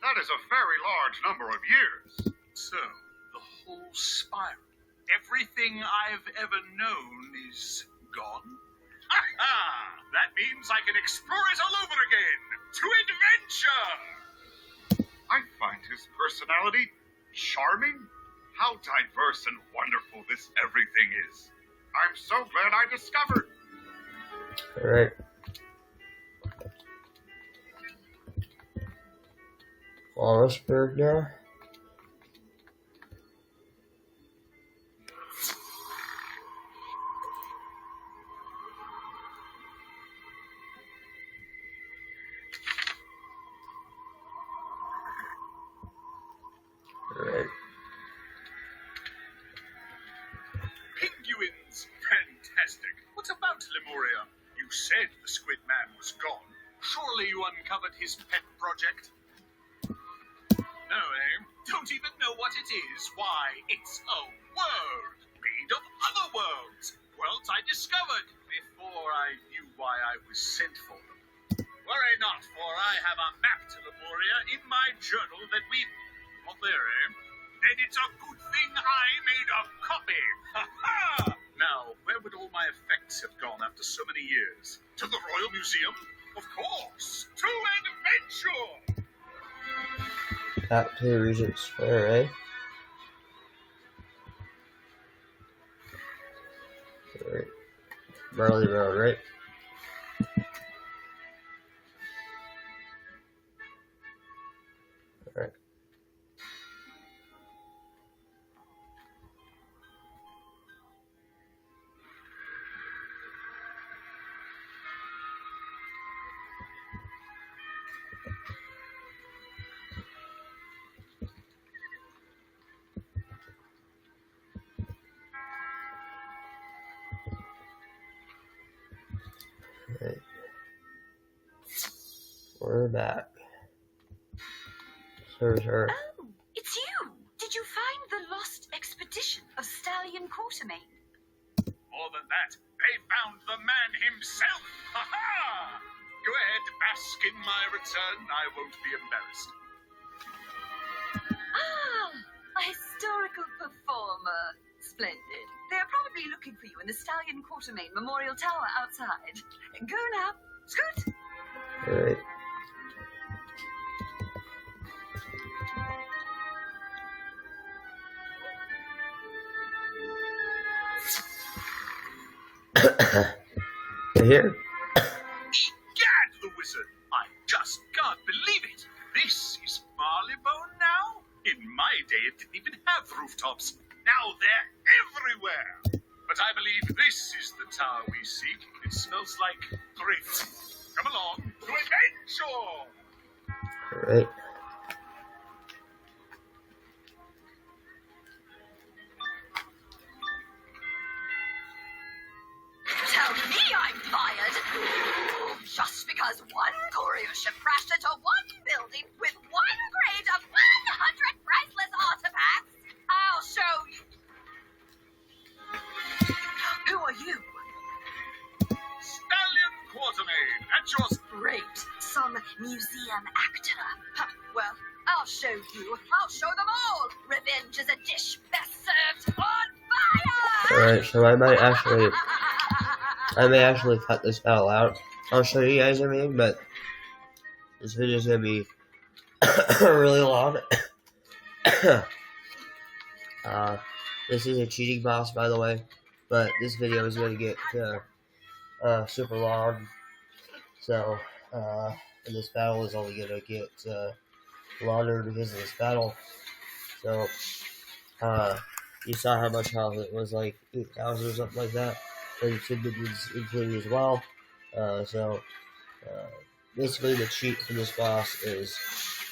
That is a very large number of years. So, the whole spiral, everything I've ever known is gone? Ha ha! That means I can explore it all over again! To adventure! I find his personality charming. How diverse and wonderful this everything is. I'm so glad I discovered. Alright. Wallisburg now. Alright. Penguins! Fantastic. What about Lemuria? You said the Squid Man was gone. Surely you uncovered his pet project? No, eh? Don't even know what it is. Why, it's a world made of other worlds. Worlds I discovered before I knew why I was sent for them. Worry not, for I have a map to Lemuria in my journal that we've... Not there, eh? Then it's a good thing I made a copy. Ha-ha! Now, where would all my effects have gone after so many years? To the Royal Museum? Of course! To adventure! Back to Regent Square, eh? Marley Road, right? Alright. Okay. We're back. Sure. Oh, it's you! Did you find the lost expedition of Stallion Quartermain? More than that, they found the man himself! Ha-ha! Go ahead, bask in my return. I won't be embarrassed. Ah, a historical performer. Splendid. They're probably looking for you in the Stallion Quartermain Memorial Tower outside. Go now. Scoot! Alright. Here. Egad, the wizard! I just can't believe it! This is Marleybone now? In my day, it didn't even have rooftops. Now they're everywhere! But I believe this is the tower we seek. It smells like grapes. Come along to adventure! Alright. Tell me I'm fired! Just because one courier ship crashed into one building with one grade of 100 priceless artifacts, I'll show you. Who are you? Stallion Quartermain, at your... Great. Some museum actor. Huh, well, I'll show you. I'll show them all. Revenge is a dish best served on fire! Alright, so I may actually cut this battle out. I'll show you guys everything, but this video is gonna be really long. This is a cheating boss, by the way, but this video is gonna get super long. So, and this battle is only gonna get longer because of this battle. So, you saw how much health it was, like 8,000 or something like that. And some minions included as well. Basically the cheat for this boss is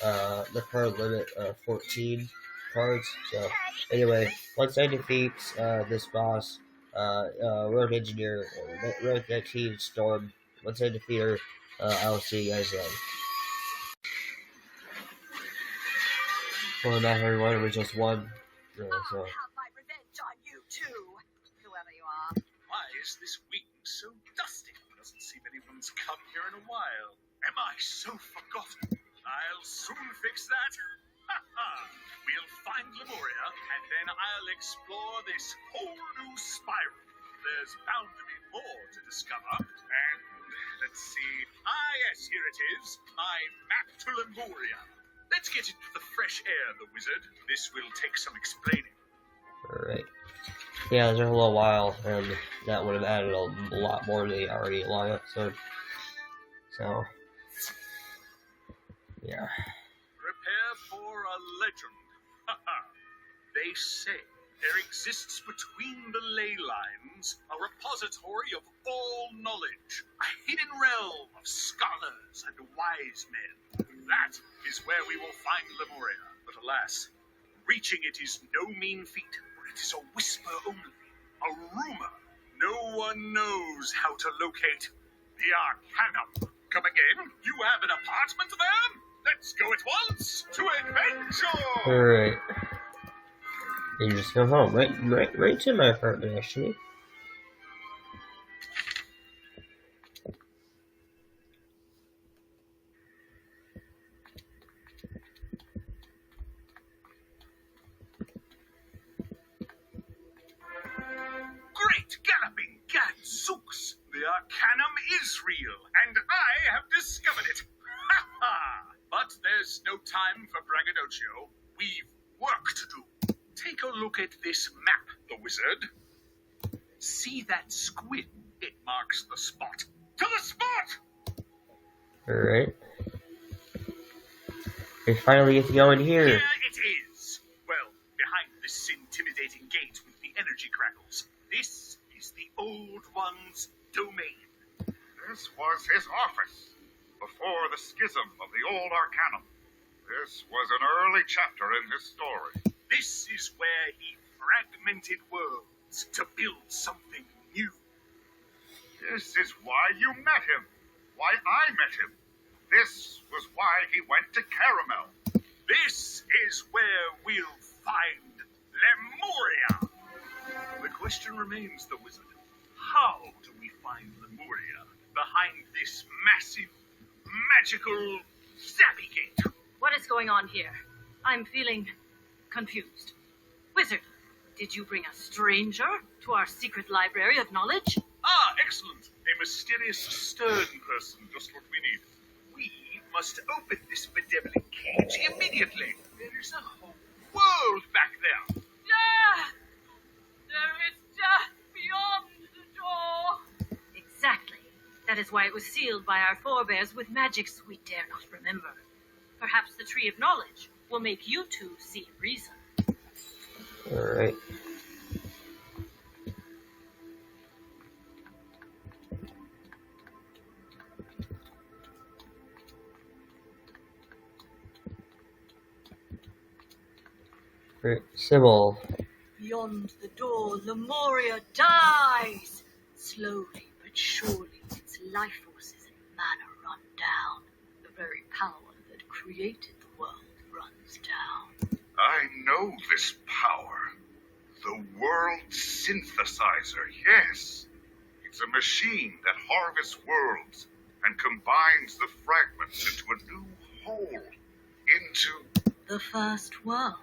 the card limit of 14 cards. So anyway, once I defeat this boss, Rogue Engineer, Rogue 19 Storm, once I defeat her, I'll see you guys then. Well, not everyone, it was just one. So. I'll have my revenge on you too, whoever you are. Why is this wing so dusty? Doesn't seem anyone's come here in a while. Am I so forgotten? I'll soon fix that. We'll find Lemuria, and then I'll explore this whole new spiral. There's bound to be more to discover. And let's see. Ah, yes, here it is. My map to Lemuria. Let's get into the fresh air, the wizard. This will take some explaining. Alright. Yeah, it took a little while, and that would have added a lot more to the already long episode. So, yeah. Prepare for a legend. They say there exists between the ley lines a repository of all knowledge, a hidden realm of scholars and wise men. That is where we will find Lemuria. But alas, reaching it is no mean feat, for it is a whisper only, a rumor. No one knows how to locate the Arcanum. Come again? You have an apartment there? Let's go at once to adventure! Alright. You just go home. Right to my apartment, actually. Great galloping gadzooks! The Arcanum is real, and I have discovered it! Ha ha! But there's no time for braggadocio. We've work to do. Take a look at this map, the wizard. See that squid? It marks the spot. To the spot! Alright. We finally get to go in here. Here it is. Well, behind this intimidating gate with the energy crackles. This is the Old One's domain. This was his office, before the schism of the Old Arcanum. This was an early chapter in his story. This is where he fragmented worlds to build something new. This is why you met him. Why I met him. This was why he went to Caramel. This is where we'll find Lemuria. The question remains, the Wizard. How do we find Lemuria behind this massive, magical zappy gate? What is going on here? I'm feeling confused. Wizard, did you bring a stranger to our secret library of knowledge? Ah, excellent. A mysterious, stern person, just what we need. We must open this bedeviling cage immediately. There is a whole world back there. Yeah! There is death beyond the door! Exactly. That is why it was sealed by our forebears with magics we dare not remember. Perhaps the Tree of Knowledge will make you two see reason. Alright. Sybil. Beyond the door, Lemuria dies. Slowly but surely, its life forces and mana run down. The very power that created the world runs down. I know this power. The world synthesizer, yes. It's a machine that harvests worlds and combines the fragments into a new whole. Into The first world,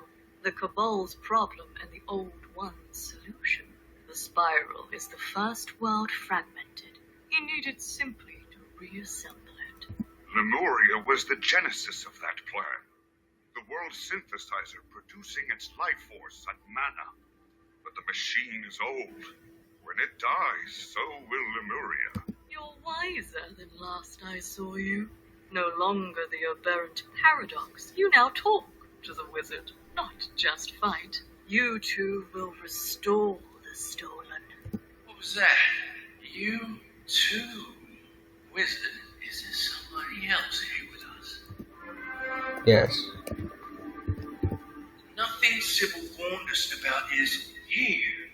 the Cabal's problem and the Old One's solution. The spiral is the first world fragmented. He needed simply to reassemble it. Lemuria was the genesis of that plan. The world synthesizer producing its life force and mana. But the machine is old. When it dies, so will Lemuria. You're wiser than last I saw you. No longer the aberrant paradox. You now talk to the wizard, not just fight. You two will restore the stolen. What was that? You too, Wizard? Is there somebody else here with us? Yes. Nothing Sybil warned us about is here.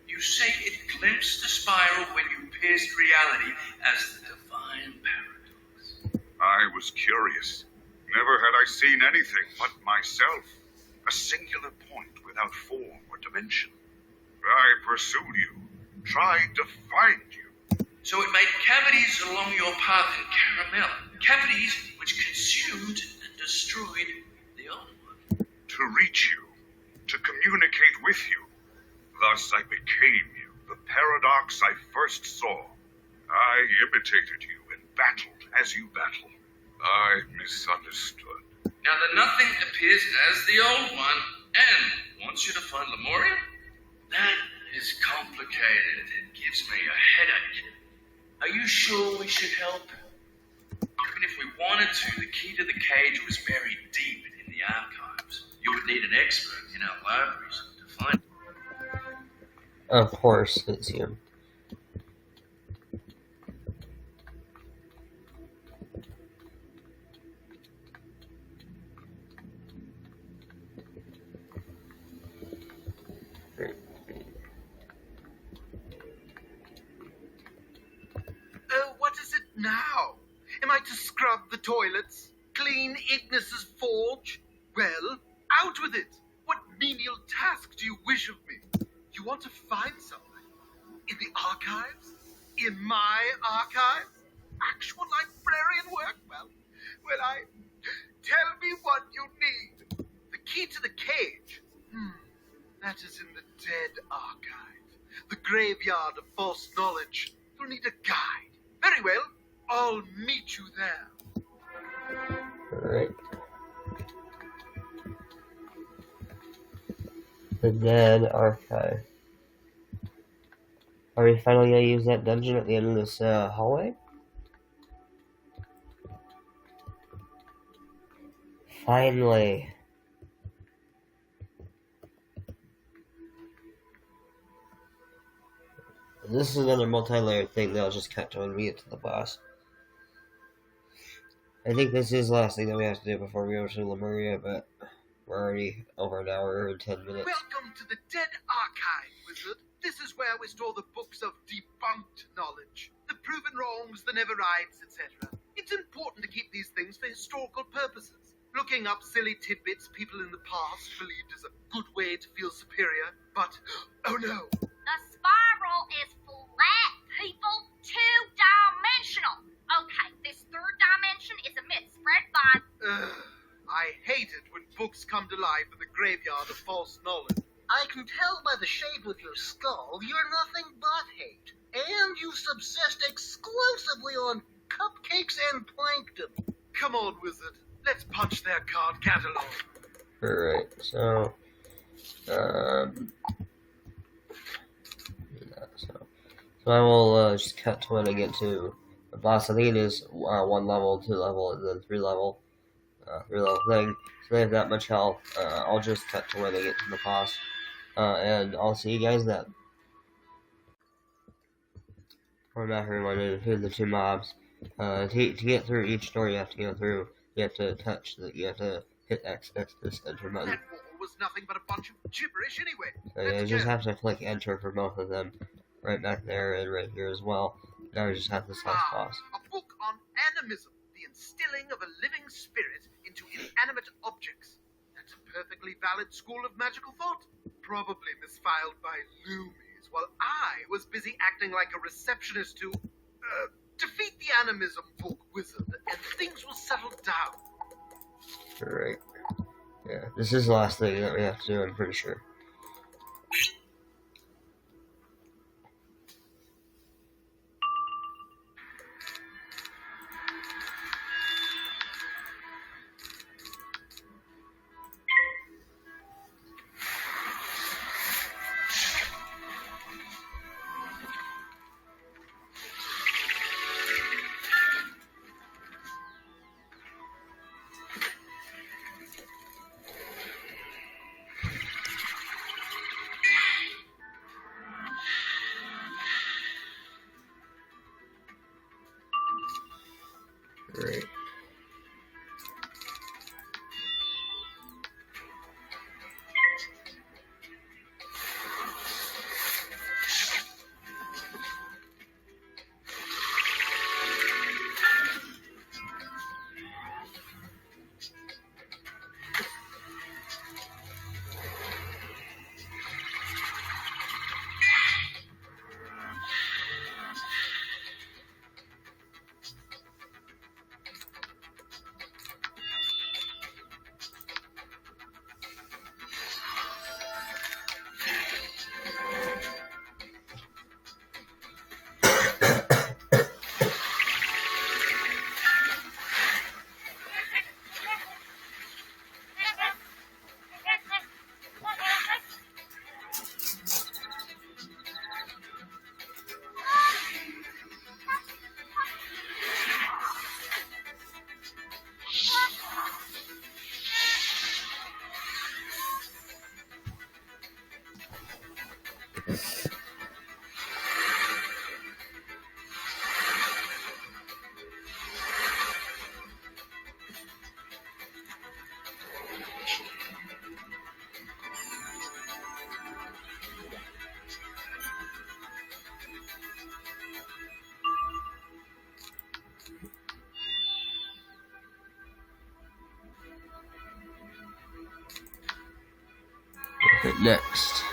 You say it glimpsed the spiral when you pierced reality as the divine paradox. I was curious. Never had I seen anything but myself. A singular point without form or dimension. I pursued you, tried to find you. So it made cavities along your path in Caramel. Cavities which consumed and destroyed the old one. To reach you, to communicate with you. Thus I became you, the paradox I first saw. I imitated you and battled as you battled. I misunderstood. Now the nothing appears as the old one and wants you to find Lemuria? That is complicated. It gives me a headache. Are you sure we should help? Even if we wanted to, the key to the cage was buried deep in the archives. You would need an expert in our libraries to find it. Of course, it's you. What is it now? Am I to scrub the toilets? Clean Ignis's forge? Well, out with it! What menial task do you wish of me? You want to find something? In the archives? In my archives? Actual librarian work? Well, tell me what you need. The key to the cage? That is in the dead archive. The graveyard of false knowledge. You'll need a guide. Very well, I'll meet you there. Alright. The dead archive. Are we finally gonna use that dungeon at the end of this hallway? Finally. This is another multi-layered thing that I'll just cut to when we get to the boss. I think this is the last thing that we have to do before we go to Lemuria, but we're already over an hour and 10 minutes. Welcome to the Dead Archive, Wizard. This is where we store the books of debunked knowledge, the proven wrongs, the never rights, etc. It's important to keep these things for historical purposes. Looking up silly tidbits people in the past believed is a good way to feel superior, but oh no. The spiral is flat, people. Two-dimensional. Okay, this third dimension is a myth spread by... I hate it when books come to life in the graveyard of false knowledge. I can tell by the shape of your skull you're nothing but hate. And you subsist exclusively on cupcakes and plankton. Come on, Wizard. Let's punch their card catalog. Alright, so I will just cut to when I get to the boss. I think it is 1 level, 2 level, and then 3 level thing. So they have that much health. I'll just cut to when I get to the boss, and I'll see you guys then. Remember, everyone, to the 2 mobs. To get through each door you have to go through, you have to hit X, this enter button. That wall was nothing but a bunch of gibberish anyway. So you just have to click enter for both of them. Right back there and right here as well. Now we just have this last boss. A book on animism, the instilling of a living spirit into inanimate objects. That's a perfectly valid school of magical thought. Probably misfiled by Loomies while I was busy acting like a receptionist to defeat the animism book, Wizard, and things will settle down. Alright. Yeah, this is the last thing that we have to do, I'm pretty sure. Great. Next.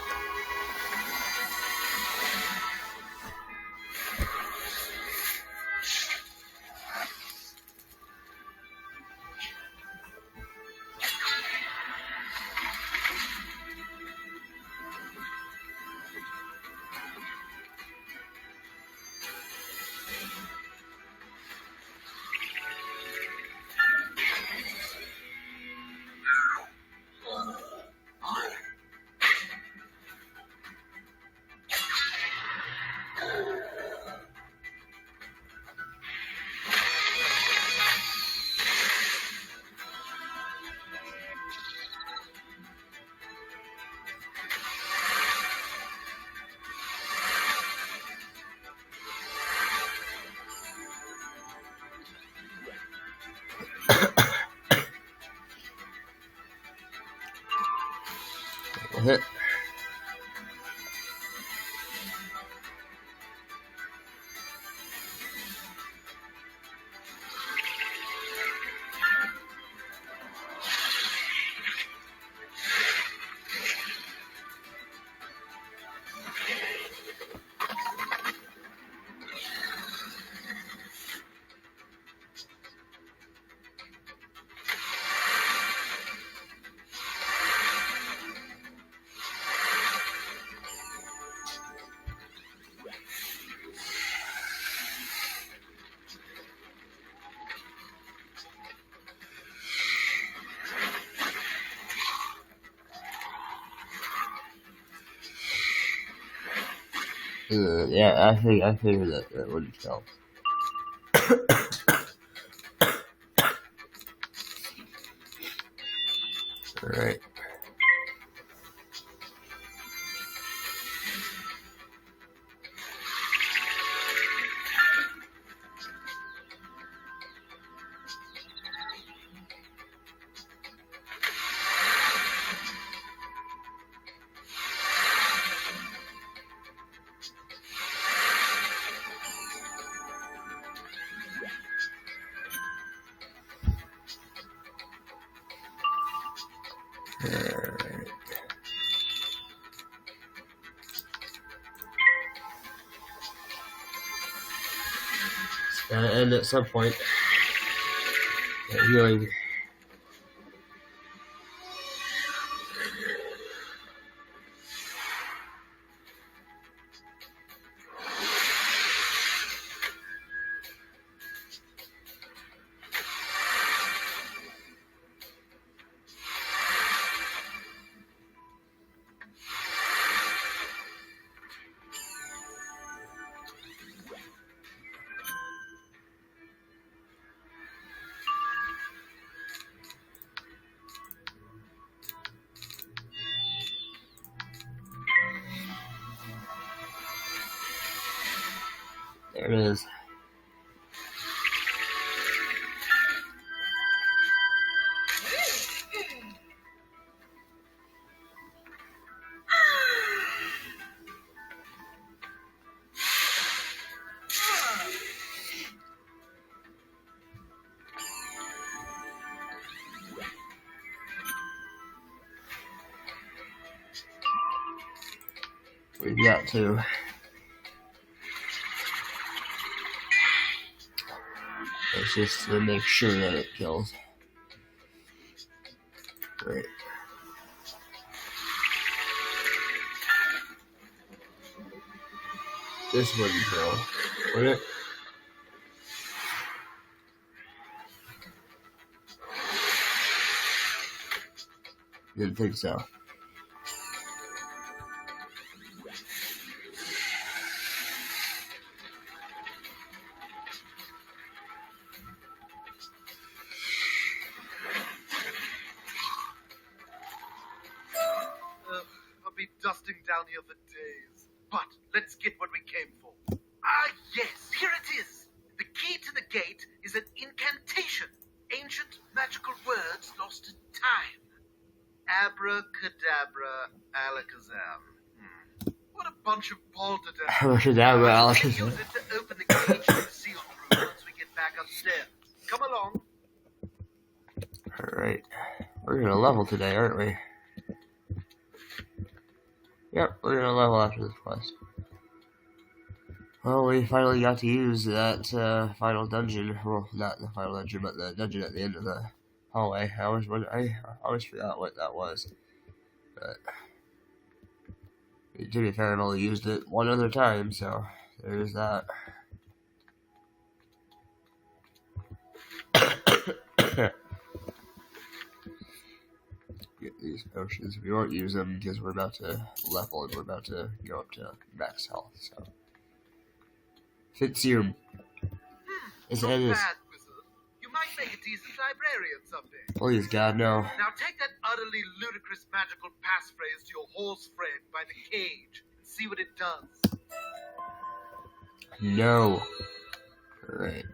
Yeah, I figured that wouldn't help. Alright. And at some point, healing. There it is. We've got to. It's just to make sure that it kills. Right. This wouldn't kill, would it? Didn't think so. I'll be dusting down here for days. But let's get what we came for. Ah, yes, here it is. The key to the gate is an incantation. Ancient magical words lost in time. Abracadabra, alakazam. What a bunch of balderdash. Abracadabra, alakazam. Use it to open the cage to the sealed room once we get back upstairs. Come along. Alright. We're gonna level today, aren't we? Yep, we're gonna level after this quest. Well, we finally got to use that final dungeon. Well, not the final dungeon, but the dungeon at the end of the hallway. I always forgot what that was. But to be fair, I've only used it one other time, so there's that. Get these potions. We won't use them because we're about to level and we're about to go up to max health. So, Fitzhugh. Is Not it is? bad, Wizard. You might make a decent librarian someday. Please, God, no. Now take that utterly ludicrous magical passphrase to your horse friend by the cage and see what it does. No. Alright.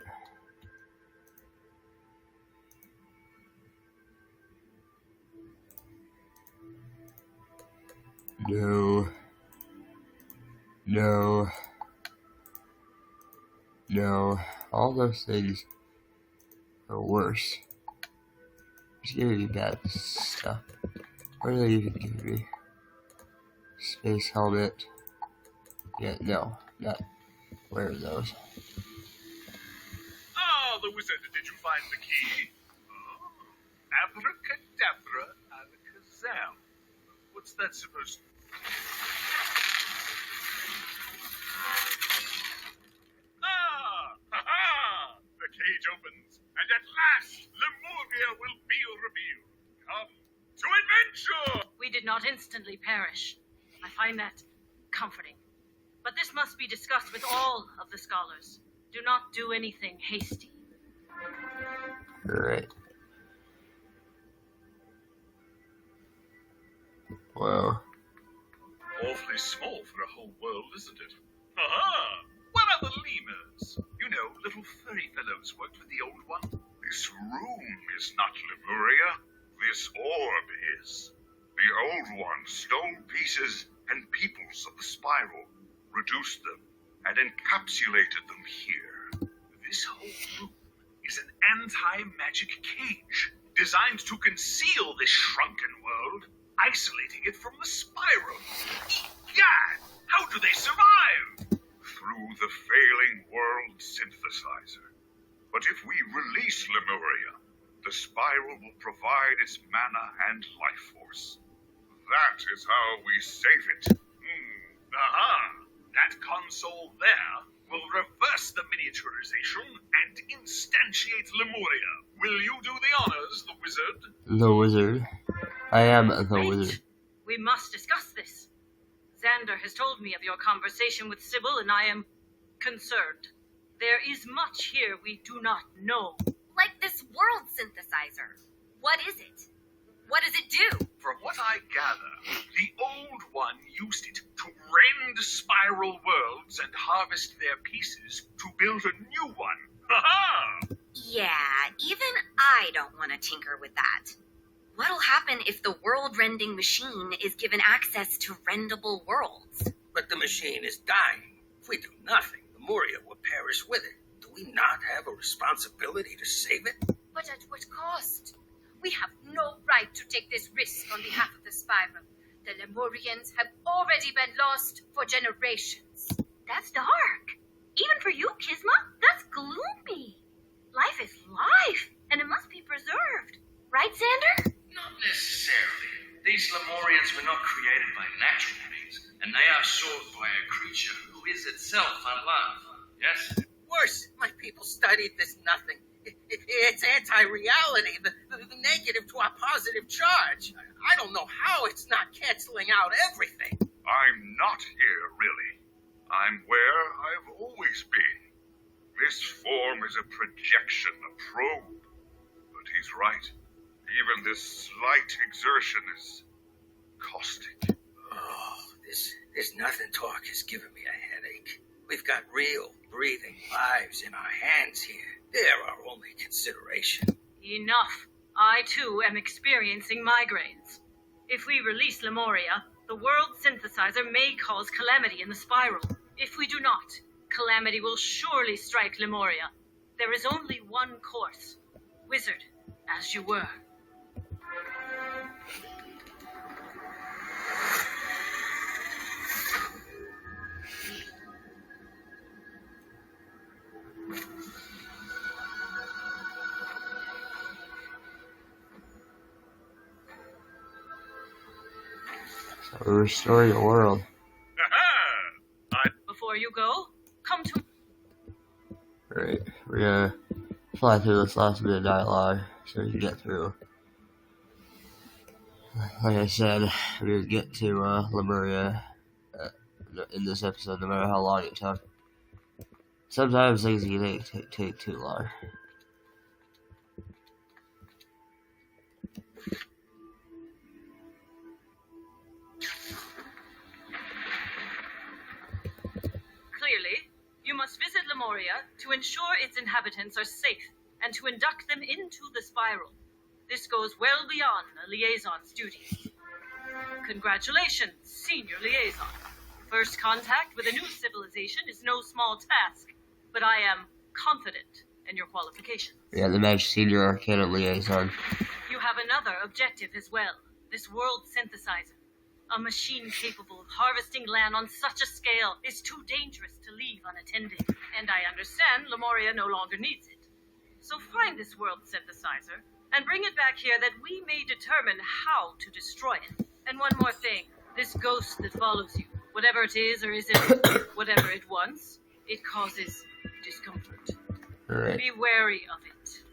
No. No. No. All those things are worse. Just giving me bad stuff. What are they even giving me? Space helmet. Yeah, no. Not. Where are those? Ah, the wizard, did you find the key? Oh, abracadabra, alakazam. What's that supposed to be? Ah! Ha-ha! The cage opens, and at last, Lemuria will be revealed. Come to adventure! We did not instantly perish. I find that comforting. But this must be discussed with all of the scholars. Do not do anything hasty. Alright. Wow. Awfully small for a whole world, isn't it? Aha! Where are the lemurs? You know, little furry fellows worked with the old one. This room is not Lemuria. This orb is. The old one stole pieces and peoples of the spiral, reduced them, and encapsulated them here. This whole room is an anti-magic cage designed to conceal this shrunken world, isolating it from the spiral. Egad! How do they survive? Through the failing world synthesizer. But if we release Lemuria, the spiral will provide its mana and life force. That is how we save it. Aha! That console there will reverse the miniaturization and instantiate Lemuria. Will you do the honors, the wizard? The wizard. I am the Wait. wizard. We must discuss this. Xander has told me of your conversation with Sybil, and I am concerned. There is much here we do not know. Like this world synthesizer. What is it? What does it do? From what I gather, the old one used it to rend spiral worlds and harvest their pieces to build a new one. Ha-ha! Yeah, even I don't want to tinker with that. What'll happen if the world-rending machine is given access to rendable worlds? But the machine is dying. If we do nothing, Lemuria will perish with it. Do we not have a responsibility to save it? But at what cost? We have no right to take this risk on behalf of the spiral. The Lemurians have already been lost for generations. That's dark. Even for you, Kisma, that's gloomy. Life is life, and it must be preserved. Right, Xander? Not necessarily. These Lemurians were not created by natural beings, and they are sought by a creature who is itself alive. Yes? Worse, my people studied this nothing. It's anti-reality, the negative to our positive charge. I don't know how it's not canceling out everything. I'm not here, really. I'm where I've always been. This form is a projection, a probe. But he's right. Even this slight exertion is caustic. Oh, this nothing talk is giving me a headache. We've got real, breathing lives in our hands here. They're our only consideration. Enough. I, too, am experiencing migraines. If we release Lemuria, the world synthesizer may cause calamity in the spiral. If we do not, calamity will surely strike Lemuria. There is only one course. Wizard, as you were. So restore your world. Before you go, come to... Alright, we're gonna fly through this last bit of dialogue so we can get through. Like I said, we would get to Lemuria in this episode, no matter how long it took. Sometimes things can take too long. Clearly, you must visit Lemuria to ensure its inhabitants are safe and to induct them into the spiral. This goes well beyond a liaison's duties. Congratulations, Senior Liaison. First contact with a new civilization is no small task, but I am confident in your qualifications. Yeah, the Mage Senior Arcana Liaison. You have another objective as well. This world synthesizer. A machine capable of harvesting land on such a scale is too dangerous to leave unattended. And I understand Lemuria no longer needs it. So find this world synthesizer and bring it back here that we may determine how to destroy it. And one more thing. This ghost that follows you, whatever it is or isn't, whatever it wants, it causes discomfort. Alright. Be wary of it.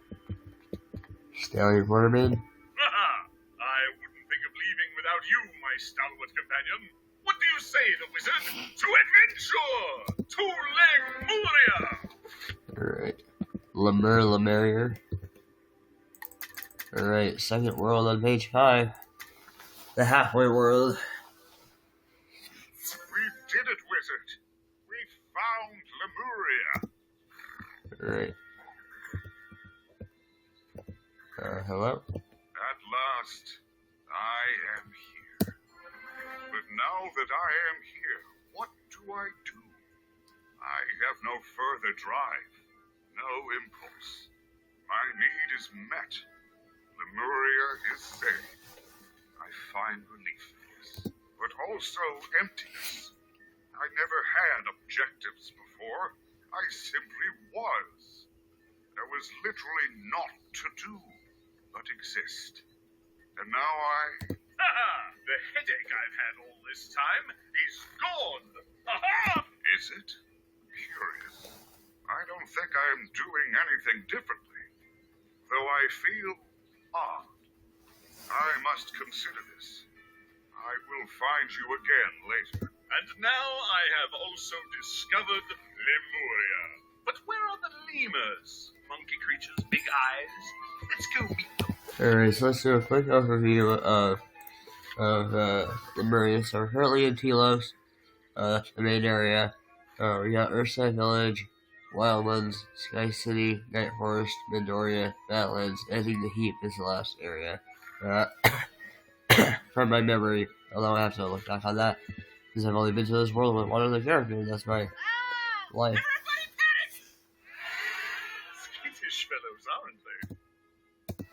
Stallion Waterman. I wouldn't think of leaving without you, my stalwart companion. What do you say, the wizard? To adventure! To Lemuria! Alright. Lemuria. Alright, second world on page 5. The halfway world. We did it, wizard. We found Lemuria. Alright. Hello? At last, I am here. But now that I am here, what do? I have no further drive, no impulse. My need is met. Lemuria is saved. I find relief in this, but also emptiness. I never had objectives before. I simply was. There was literally naught to do but exist. And now The headache I've had all this time is gone! Aha! Is it? Curious. I don't think I am doing anything differently, though I feel odd. I must consider this. I will find you again later. And now I have also discovered Lemuria. But where are the lemurs? Monkey creatures, big eyes. Let's go meet them. Alright, so let's do a quick overview of Lemuria. So we're currently in Telos, the main area. We got Earthside Village, Wildlands, Sky City, Night Forest, Midoriya, Badlands, Ending the Heap is the last area. From my memory, although I have to look back on that, because I've only been to this world with one other character, and that's my life. Skittish fellows, aren't they?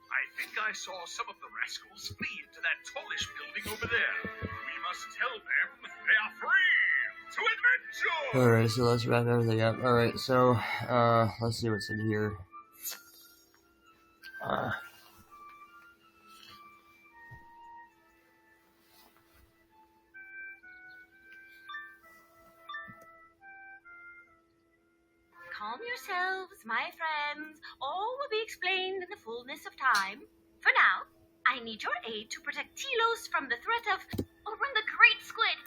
I think I saw some of the rascals flee into that tallish building over there. We must tell them they are free to adventure! Alright, so let's wrap everything up. Alright, so, let's see what's in here. Calm yourselves, my friends. All will be explained in the fullness of time. For now, I need your aid to protect Telos from the threat of the Great Squid.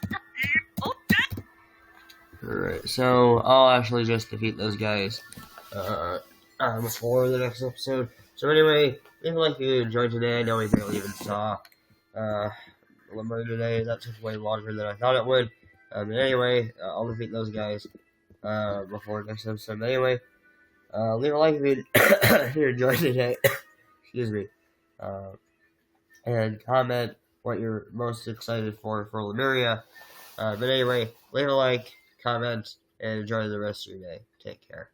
Alright, so I'll actually just defeat those guys before the next episode. So anyway, leave a like if you enjoyed today. I know we barely even saw Lemuria today. That took way longer than I thought it would. But anyway, I'll defeat those guys before next episode. But anyway, leave a like if you enjoyed today. Excuse me. And comment what you're most excited for Lemuria. But anyway, leave a like, comment, and enjoy the rest of your day. Take care.